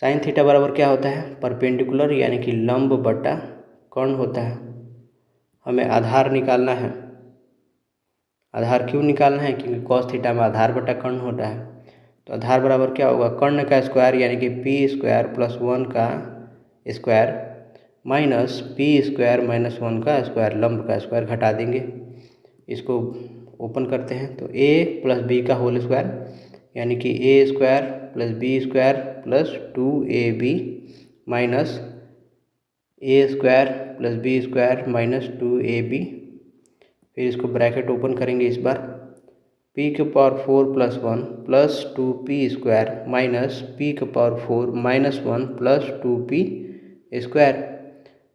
साइन थीटा बराबर क्या होता है, परपेंडिकुलर यानी कि लंब बटा कर्ण होता है। हमें आधार निकालना है। आधार क्यों निकालना है, क्योंकि कॉस थीटा में आधार बटा कर्ण होता है। तो आधार बराबर क्या होगा, कर्ण का स्क्वायर यानी कि पी स्क्वायर प्लस 1 का square minus p square minus 1 का स्क्वायर, लंब का स्क्वायर घटा देंगे। इसको ओपन करते हैं तो a प्लस बी का होल स्क्वायर यानी कि a square plus B square plus 2ab minus a square plus B square minus 2ab। फिर इसको ब्रैकेट ओपन करेंगे इस बार, p के power 4 plus 1 plus 2p square minus p के power 4 minus 1 plus 2p square.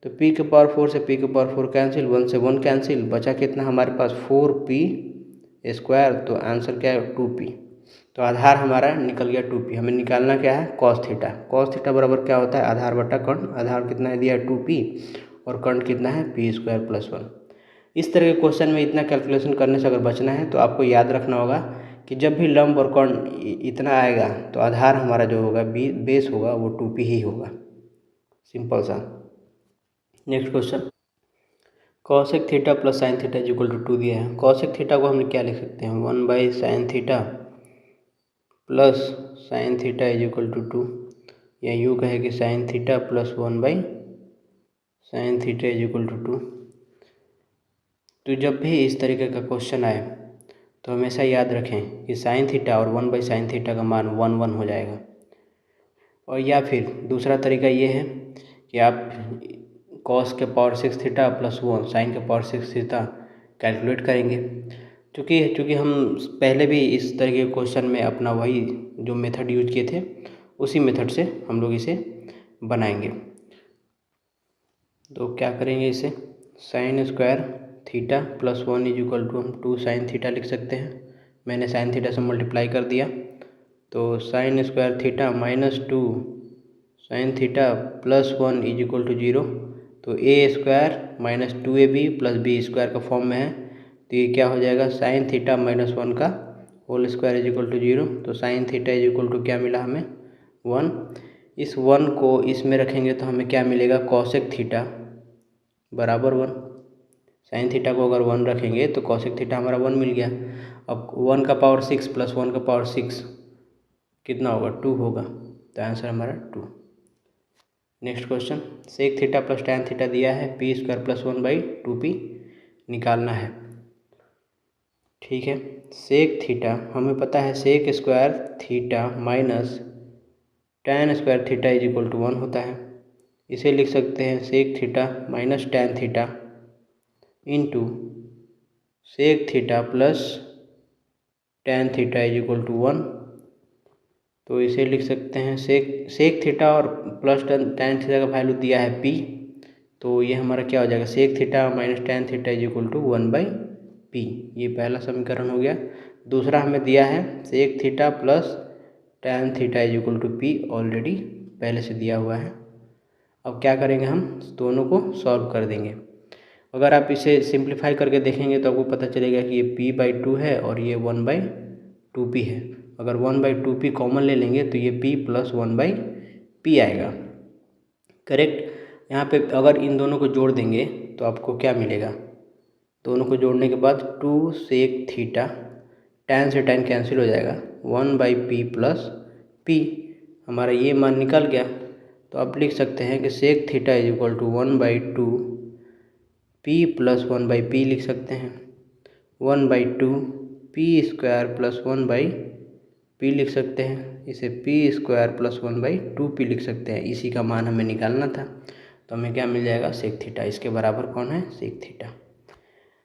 तो p के पावर 4 से p के पावर 4 कैंसिल, 1 से 1 कैंसिल, बचा कितना हमारे पास 4p स्क्वायर। तो आंसर क्या है 2p। तो आधार हमारा निकल गया 2p। हमें निकालना क्या है कॉस थीटा। कॉस थीटा बराबर क्या होता है आधार बटा कर्ण। आधार कितना है दिया है 2p और कर्ण कितना है p स्क्वायर प्लस 1। इस तरह के क्वेश्चन में इतना कैलकुलेशन करने से अगर बचना है तो आपको याद रखना होगा कि जब भी लंब और कर्ण इतना आएगा तो आधार हमारा जो होगा बेस होगा वो 2p ही होगा। सिंपल सा। Next question, cosec theta plus sine theta is equal to 2 दिया है। कॉसेक थीटा को हम क्या लिख सकते हैं 1/sin theta plus sine theta is equal to 2, या यूँ कहे कि sine theta plus 1/sin theta is equal to 2। तो जब भी इस तरीके का क्वेश्चन आए तो हमेशा याद रखें कि साइन थीटा और 1/sin थीटा का मान 1 हो जाएगा। और या फिर दूसरा तरीका ये है कि आप कॉस के पावर 6 थीटा प्लस 1 साइन के पावर 6 थीटा कैलकुलेट करेंगे। चूँकि हम पहले भी इस तरह के क्वेश्चन में अपना वही जो मेथड यूज किए थे उसी मेथड से हम लोग इसे बनाएंगे। तो क्या करेंगे, इसे sine square theta plus 1 is equal to हम 2 साइन थीटा लिख सकते हैं। मैंने साइन थीटा से मल्टीप्लाई कर दिया तो sine square theta minus 2 sine theta plus 1 is equal to 0। तो a square minus 2ab plus B square का फॉर्म में है, तो ये क्या हो जाएगा साइन थीटा माइनस 1 का whole square is equal to 0। तो sine theta is equal to क्या मिला हमें 1। इस 1 को इसमें रखेंगे तो हमें क्या मिलेगा कॉसेक थीटा बराबर 1। साइन थीटा को अगर 1 रखेंगे तो कॉसेक थीटा हमारा 1 मिल गया। अब 1 का पावर 6 प्लस 1 का पावर 6 कितना होगा 2 होगा। तो आंसर हमारा 2। Next question, sec theta plus tan theta दिया है पी स्क्वायर प्लस 1/2p निकालना है। ठीक है, सेक थीटा हमें पता है sec square theta minus tan square theta is equal to 1 होता है। इसे लिख सकते हैं sec theta minus tan theta into sec theta plus tan theta is equal to 1। तो इसे लिख सकते हैं सेक थीटा और प्लस टैन थीटा का वैल्यू दिया है p, तो ये हमारा क्या हो जाएगा sec theta minus tan theta is equal to 1/p। ये पहला समीकरण हो गया। दूसरा हमें दिया है sec theta plus tan theta is equal to p, already पहले से दिया हुआ है। अब क्या करेंगे हम दोनों को सॉल्व कर देंगे। अगर आप इसे सिंप्लीफाई करके देखेंगे तो आपको पता चलेगा कि ये p/2 है और ये 1/2p है। अगर 1/2p कॉमन ले लेंगे तो ये p प्लस 1/p आएगा। करेक्ट। यहाँ पे अगर इन दोनों को जोड़ देंगे तो आपको क्या मिलेगा, दोनों को जोड़ने के बाद 2 सेक थीटा, टैन से टैन कैंसिल हो जाएगा, 1/p प्लस p हमारा ये मान निकल गया। तो आप लिख सकते हैं कि sec theta is equal to 1/2 p plus 1/p लिख सकते हैं, 1/2 p स्क्वायर प्लस 1/p लिख सकते हैं। इसे p स्क्वायर प्लस 1/2p लिख सकते हैं। इसी का मान हमें निकालना था। तो हमें क्या मिल जाएगा, सेक थीटा। इसके बराबर कौन है, sec theta.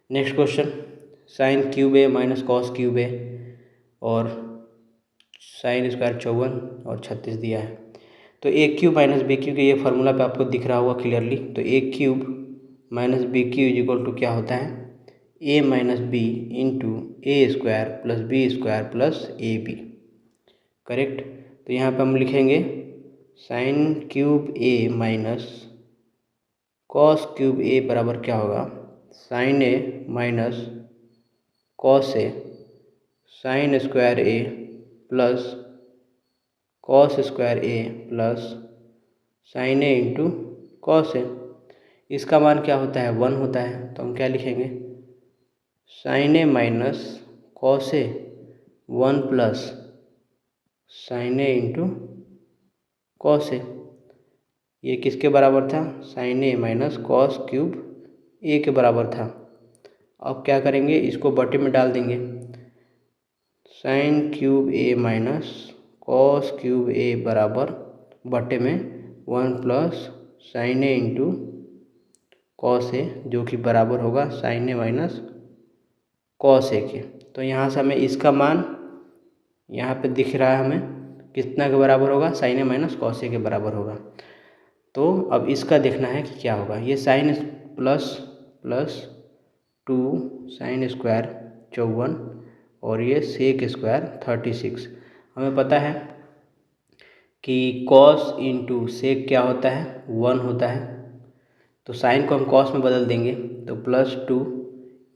Next question, sine cube A minus cos cube a और साइन स्क्वायर 54 और 36 दिया है। तो a cube minus b cube के ये फार्मूला पे आपको दिख रहा होगा क्लियरली। तो a cube minus b cube is equal to क्या होता है, a minus b into a square plus B square plus a b, correct. तो यहाँ पे हम लिखेंगे sine cube A minus cos cube a बराबर क्या होगा, sine A minus cos A sine square A plus cos square A plus sine A into cos a. इसका मान क्या होता है, 1 होता है। तो हम क्या लिखेंगे, sign A minus cos A 1 plus sine A into cos A. ये किसके बराबर था, साइन ए माइनस कॉस क्यूब ए के बराबर था। अब क्या करेंगे, इसको बटे में डाल देंगे। Sign cube A minus cos cube a बराबर बटे में 1 प्लस साइन ए इंटू कॉस ए, जो कि बराबर होगा साइन ए माइनस कॉस ए के। तो यहाँ से हमें इसका मान यहाँ पे दिख रहा है, हमें कितना के बराबर होगा, साइन ए माइनस कॉस ए के बराबर होगा। तो अब इसका देखना है कि क्या होगा। ये साइन प्लस 2 साइन स्क्वायर 54 और ये सेक स्क्वायर 36। हमें पता है कि कॉस इंटू सेक क्या होता है, 1 होता है। तो साइन को हम कॉस में बदल देंगे, तो प्लस 2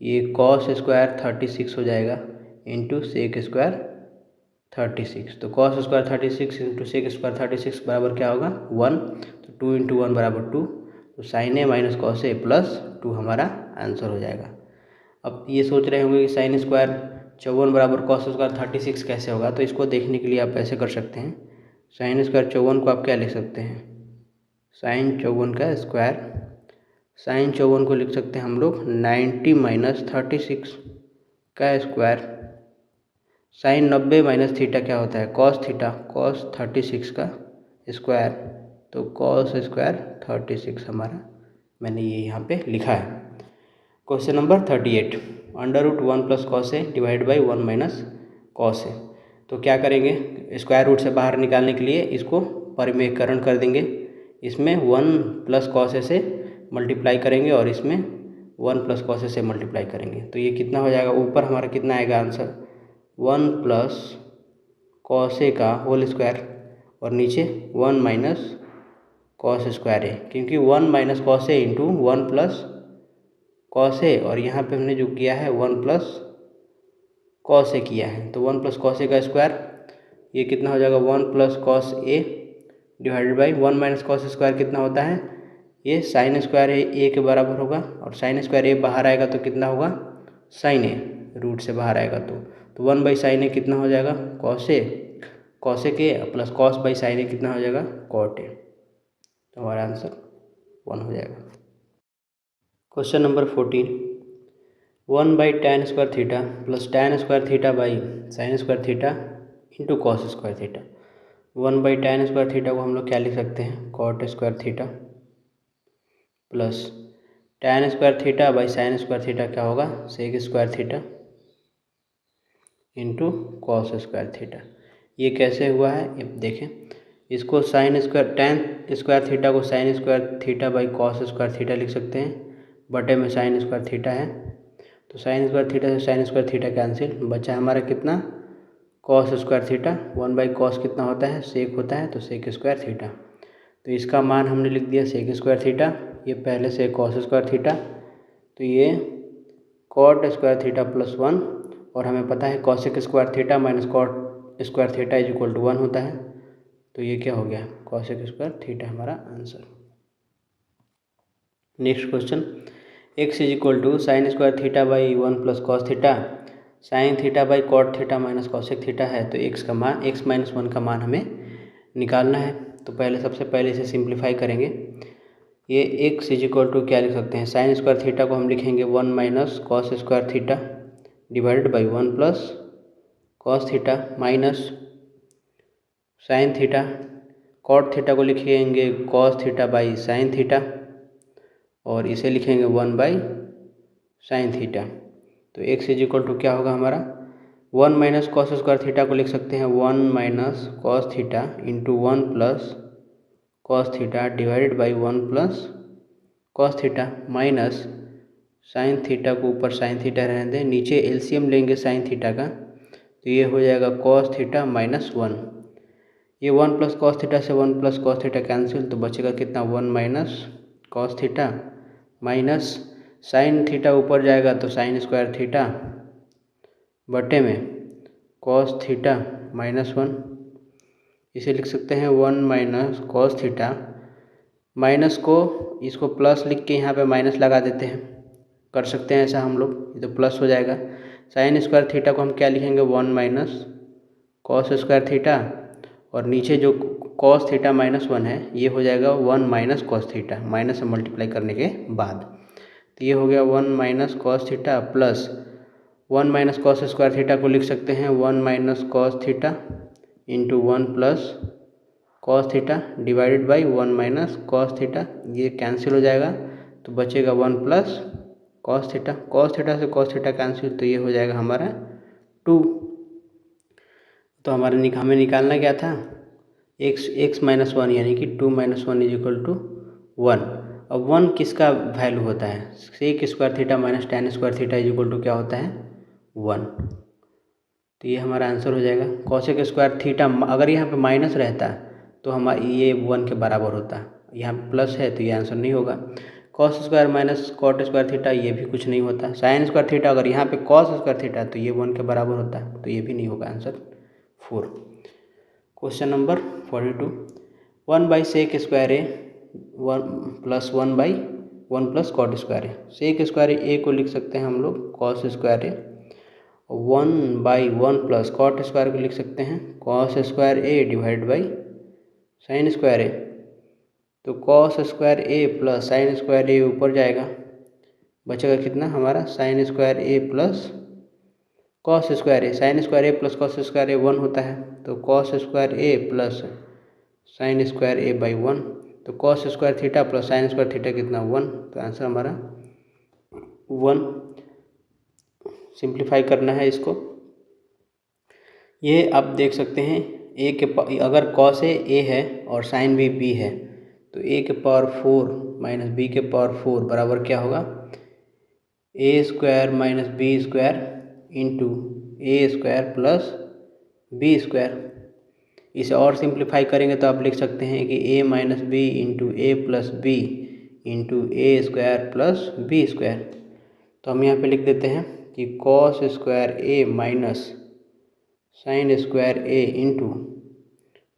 ये कॉस स्क्वायर 36 हो जाएगा इंटू सेक स्क्वायर 36। तो cos square 36 into sec square 36 बराबर क्या होगा, 1। तो 2 इंटू 1 बराबर 2। तो sine A minus cos A plus 2 हमारा आंसर हो जाएगा। अब ये सोच रहे होंगे कि साइन स्क्वायर 54 बराबर कॉस स्क्वायर 36 कैसे होगा। तो इसको देखने के लिए आप ऐसे कर सकते हैं, साइन स्क्वायर 54 को आप क्या लिख सकते हैं, साइन 54 का स्क्वायर, साइन 54 को लिख सकते हैं हम लोग 90 माइनस 36 का स्क्वायर। साइन 90 माइनस थीटा क्या होता है, कॉस थीटा, कॉस 36 का स्क्वायर। तो कॉस स्क्वायर 36 हमारा, मैंने ये यहाँ पे लिखा है। Question number 38, under root 1 plus cos a divide by 1 minus cos ए। तो क्या करेंगे, स्क्वायर रूट से बाहर निकालने के लिए इसको परिमेयकरण कर देंगे। इसमें 1 प्लस कॉस ए से मल्टीप्लाई करेंगे और इसमें 1 प्लस कॉस ए से मल्टीप्लाई करेंगे। तो ये कितना हो जाएगा, ऊपर हमारा कितना आएगा आंसर, 1 प्लस कॉस ए का होल स्क्वायर और नीचे 1 माइनस कॉस स्क्वायर ए, क्योंकि 1 minus cos A into 1 plus cos A, और यहाँ पे हमने जो किया है 1 प्लस कॉस ए किया है। तो 1 प्लस कॉस ए का स्क्वायर, ये कितना हो जाएगा, 1 plus cos A divided by 1 minus cos square कितना होता है, ये साइन स्क्वायर ए के बराबर होगा। और साइन स्क्वायर ए बाहर आएगा तो कितना होगा, साइन ए, रूट से बाहर आएगा तो 1 बाई साइन ए कितना हो जाएगा, कॉस ए के प्लस कॉस बाई साइन ए कितना हो जाएगा, कॉट ए। तो हमारा आंसर 1 हो जाएगा। Question number 14, 1 by tan square theta plus tan square theta by sine square theta into cos square theta. 1 by tan square theta को हम लोग क्या लिख सकते हैं, cot square theta plus tan square theta by sine square theta क्या होगा, sec square theta into cos square theta. ये कैसे हुआ है, ये देखें। इसको sine square tan square theta को sign square theta by cos square theta लिख सकते हैं, बटे में साइन स्क्वायर थीटा है। तो साइन स्क्वायर थीटा से साइन स्क्वायर थीटा कैंसिल, बचा हमारा कितना, cos square theta. 1 by cos कितना होता है, सेक होता है, तो सेक स्क्वायर थीटा। तो इसका मान हमने लिख दिया सेक स्क्वायर थीटा, ये पहले से कॉस स्क्वायर थीटा, तो ये कॉट स्क्वायर थीटा प्लस 1। और हमें पता है cosec square theta minus cot square theta is equal to 1 होता है। तो ये क्या हो गया, कॉसेक स्क्वायर थीटा हमारा answer. Next question, x is equal to sine square theta by 1 plus cos theta sine theta by cot theta minus cosec theta है। तो x का मान, x माइनस 1 का मान हमें निकालना है। तो सबसे पहले इसे सिंप्लीफाई करेंगे। ये x इज इक्वल टू क्या लिख सकते हैं, साइन स्क्वायर थीटा को हम लिखेंगे 1 minus cos square theta divided by 1 plus cos theta minus sine theta, cot theta को लिखेंगे cos theta by sine theta और इसे लिखेंगे 1/sin थीटा। तो x इज इक्वल टू क्या होगा हमारा 1 माइनस कॉस स्क्वायर थीटा को लिख सकते हैं 1 minus cos theta into 1 plus cos theta divided by 1 plus cos theta minus sine theta को ऊपर साइन थीटा रहने दें, नीचे एलसीएम लेंगे साइन थीटा का, तो ये हो जाएगा कॉस थीटा माइनस 1। ये 1 प्लस कॉस थीटा से 1 प्लस कॉस थीटा कैंसिल, तो बचेगा कितना 1 minus cos theta minus sine theta ऊपर जाएगा तो साइन स्क्वायर थीटा बटे में कॉस थीटा माइनस 1। इसे लिख सकते हैं 1 माइनस कॉस थीटा, माइनस को इसको प्लस लिख के यहाँ पे माइनस लगा देते हैं, कर सकते हैं ऐसा हम लोग, ये तो प्लस हो जाएगा। साइन स्क्वायर थीटा को हम क्या लिखेंगे 1 माइनस कॉस स्क्वायर थीटा, और नीचे जो कॉस थीटा माइनस 1 है ये हो जाएगा 1 माइनस कॉस थीटा, माइनस से मल्टीप्लाई करने के बाद, तो ये हो गया 1 minus cos theta plus 1 minus cos square theta को लिख सकते हैं 1 minus cos theta into 1 plus cos theta divided by 1 minus cos theta, ये कैंसिल हो जाएगा तो बचेगा 1 plus cos theta. Cos theta से कॉस थीटा कैंसिल, तो ये हो जाएगा हमारा 2। तो हमें निकालना क्या था x माइनस 1 यानी कि 2 माइनस 1 इज इक्वल टू 1। अब 1 किसका वैल्यू होता है sec square theta minus tan square theta is equal to क्या होता है 1। तो ये हमारा आंसर हो जाएगा। कॉसेक स्क्वायर थीटा अगर यहाँ पे माइनस रहता तो हमारा ये 1 के बराबर होता, यहाँ पे प्लस है तो ये आंसर नहीं होगा। Cos square minus cot square theta ये भी कुछ नहीं होता। साइन स्क्वायर थीटा अगर यहाँ पे कॉस स्क्वायर थीटा तो ये 1 के बराबर होता, तो ये भी नहीं होगा answer 4। Question number 42 1 by sec square a 1 plus 1 by 1 plus cot square a. Sec square ए को लिख सकते हैं हम लोग cos square a, 1 by 1 plus cot square को लिख सकते हैं cos square A divide by sine square ए। तो cos square A plus sine square a ऊपर जाएगा, बचेगा कितना हमारा sine square A plus cos square A. Sine square A plus cos square a 1 होता है, तो cos square A plus sine square a by 1, तो cos square theta plus sine square theta कितना 1, तो आंसर हमारा 1। सिंप्लीफाई करना है इसको, ये आप देख सकते हैं ए के अगर कॉस ए है और साइन भी बी है तो ए के पावर 4 माइनस बी के पावर 4 बराबर क्या होगा a square minus B square into a square plus B square. इसे और सिंप्लीफाई करेंगे तो आप लिख सकते हैं कि a minus b into a plus b into a square plus B square. तो हम यहाँ पे लिख देते हैं कि cos square A minus sine square a into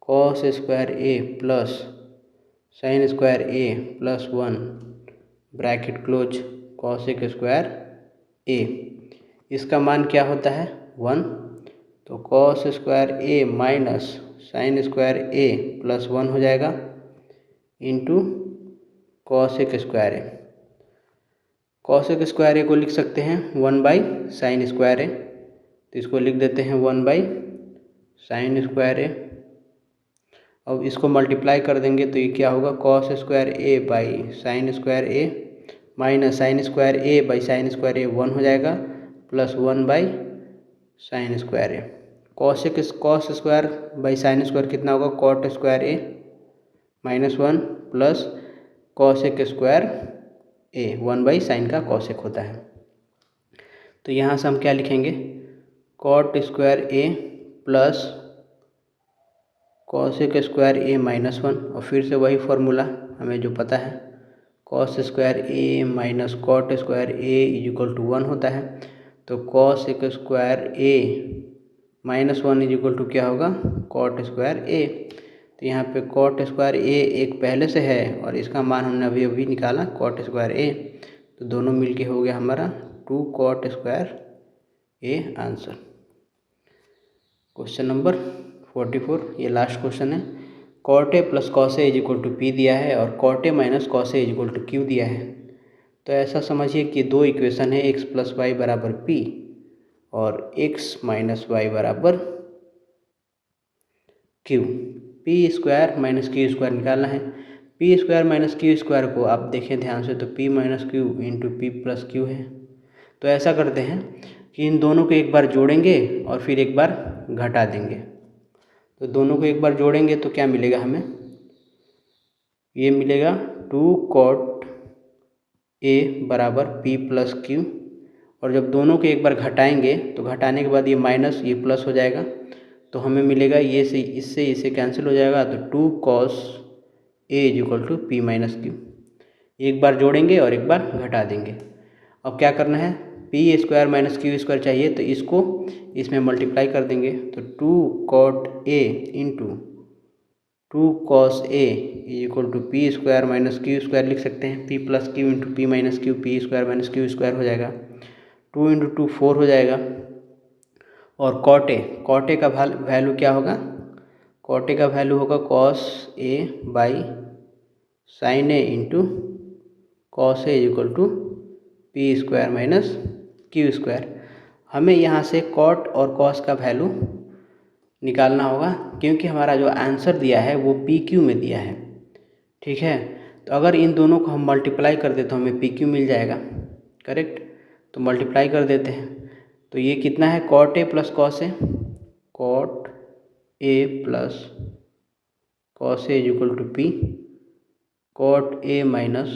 cos square A plus sine square A plus 1 bracket close cosec square a. इसका मान क्या होता है 1, तो कॉस स्क्वायर ए माइनस साइन स्क्वायर ए प्लस 1 हो जाएगा इंटू कॉसेक स्क्वायर ए। कॉसेक स्क्वायर ए को लिख सकते हैं 1 बाई साइन स्क्वायर ए, तो इसको लिख देते हैं 1 बाई साइन स्क्वायर ए। अब इसको मल्टीप्लाई कर देंगे तो ये क्या होगा cos square a by sine square A minus sine square a by sine square a 1 हो जाएगा plus 1 by sine square a. Cos square by sine square कितना होगा cot square A minus 1 plus cosec square a 1 by sine का कॉसेक होता है। तो यहाँ से हम क्या लिखेंगे कॉट स्क्वायर ए प्लस कॉसेक स्क्वायर ए माइनस 1, और फिर से वही फार्मूला हमें जो पता है cos square A minus cot square A is equal to 1 होता है। तो cosec square A minus 1 is equal to क्या होगा कॉट स्क्वायर ए। तो यहाँ पे कॉट स्क्वायर ए एक पहले से है और इसका मान हमने अभी अभी निकाला कॉट स्क्वायर ए, तो दोनों मिलके हो गया हमारा 2 cot square A answer. Question number 44 ये लास्ट क्वेश्चन है। Cot A plus cos A is equal to P दिया है और cot A minus cos A is equal to Q दिया है। तो ऐसा समझिए कि दो इक्वेशन है एक्स प्लस वाई बराबर पी और एक्स माइनस वाई बराबर Q. P square minus Q square निकालना है। P square minus Q square को आप देखें ध्यान से तो P minus Q into P plus Q है। तो ऐसा करते हैं कि इन दोनों को एक बार जोड़ेंगे और फिर एक बार घटा देंगे। तो दोनों को एक बार जोड़ेंगे तो क्या मिलेगा हमें, ये मिलेगा 2 cot ए बराबर पी प्लस क्यू, और जब दोनों को एक बार घटाएंगे तो घटाने के बाद ये माइनस ये प्लस हो जाएगा, तो हमें मिलेगा ये से इससे इसे कैंसिल हो जाएगा, तो 2 cos A is equal to P minus Q. एक बार जोड़ेंगे और एक बार घटा देंगे। अब क्या करना है, P square minus Q square चाहिए तो इसको इसमें मल्टीप्लाई कर देंगे, तो 2 cot A into 2 cos A equal to P square minus Q square लिख सकते हैं। P plus Q into P minus Q, P square minus Q square हो जाएगा, 2 इंटू 2 4 हो जाएगा। और कॉट ए का वैल्यू क्या होगा, कॉट ए का वैल्यू होगा cos A by sine A into cos A equal to P square minus Q square. हमें यहाँ से कॉट और कॉस का वैल्यू निकालना होगा, क्योंकि हमारा जो आंसर दिया है वो पी क्यू में दिया है। ठीक है, तो अगर इन दोनों को हम मल्टीप्लाई कर दे तो हमें पी क्यू मिल जाएगा, करेक्ट। तो मल्टीप्लाई कर देते हैं, तो ये कितना है, cot A plus cos A, cot A plus cos A equal to P, cot A minus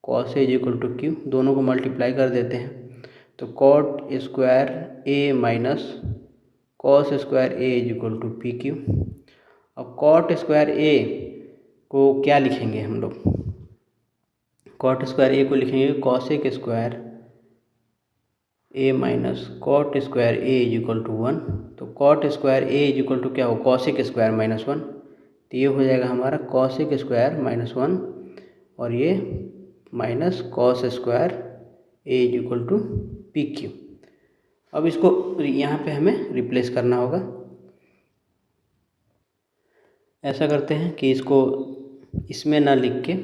cos A equal to Q, दोनों को मल्टीप्लाई कर देते हैं, तो cot square A minus cos square A equal to P Q. अब कॉट स्क्वायर ए को क्या लिखेंगे हम लोग, कॉट स्क्वायर ए को लिखेंगे cosec square A minus cot square A equal to 1। तो cot square A equal to क्या हो, कॉसेक स्क्वायर माइनस 1, तो ये हो जाएगा हमारा कॉसेक स्क्वायर माइनस 1, और ये minus cos square A equal to P Q. अब इसको यहाँ पे हमें रिप्लेस करना होगा। ऐसा करते हैं कि इसको इसमें ना लिख के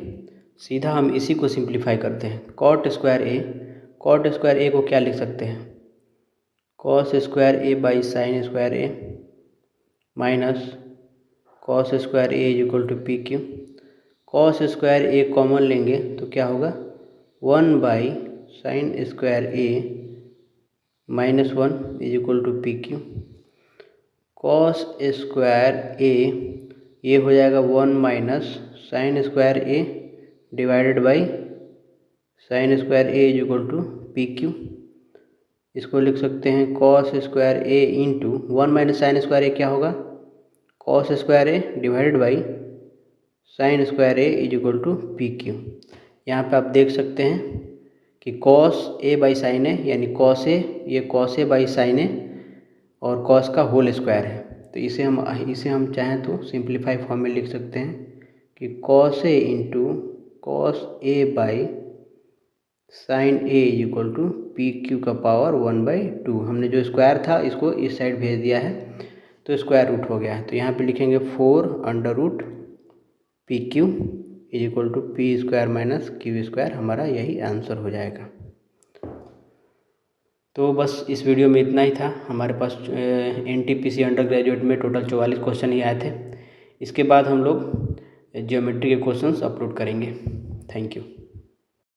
सीधा हम इसी को सिंप्लीफाई करते हैं। कॉट स्क्वायर ए को क्या लिख सकते हैं, cos square a by sine square A minus cos square A equal to P q. Cos square a common लेंगे तो क्या होगा, 1 by sine square A minus 1 is equal to P q. Cos square ए ये हो जाएगा 1 minus sine square A divided by sine square A is equal to P q. इसको लिख सकते हैं cos square a into 1 minus sine square A क्या होगा, cos square A divided by sine square A is equal to P Q. यहाँ पर आप देख सकते हैं कि cos A by sine A यानी कॉस ए, ये cos A by sine A और कॉस का होल स्क्वायर है, तो इसे हम चाहें तो सिंप्लीफाई फॉर्म में लिख सकते हैं कि cos A into cos A by sine A equal to P Q का पावर 1/2। हमने जो स्क्वायर था इसको इस साइड भेज दिया है तो स्क्वायर रूट हो गया है, तो यहाँ पे लिखेंगे 4 under root P Q is equal to P square minus Q square, हमारा यही आंसर हो जाएगा। तो बस इस वीडियो में इतना ही था। हमारे पास NTPC अंडर ग्रेजुएट में टोटल 44 क्वेश्चन ही आए थे। इसके बाद हम लोग ज्योमेट्री के क्वेश्चंस अपलोड करेंगे। Thank you.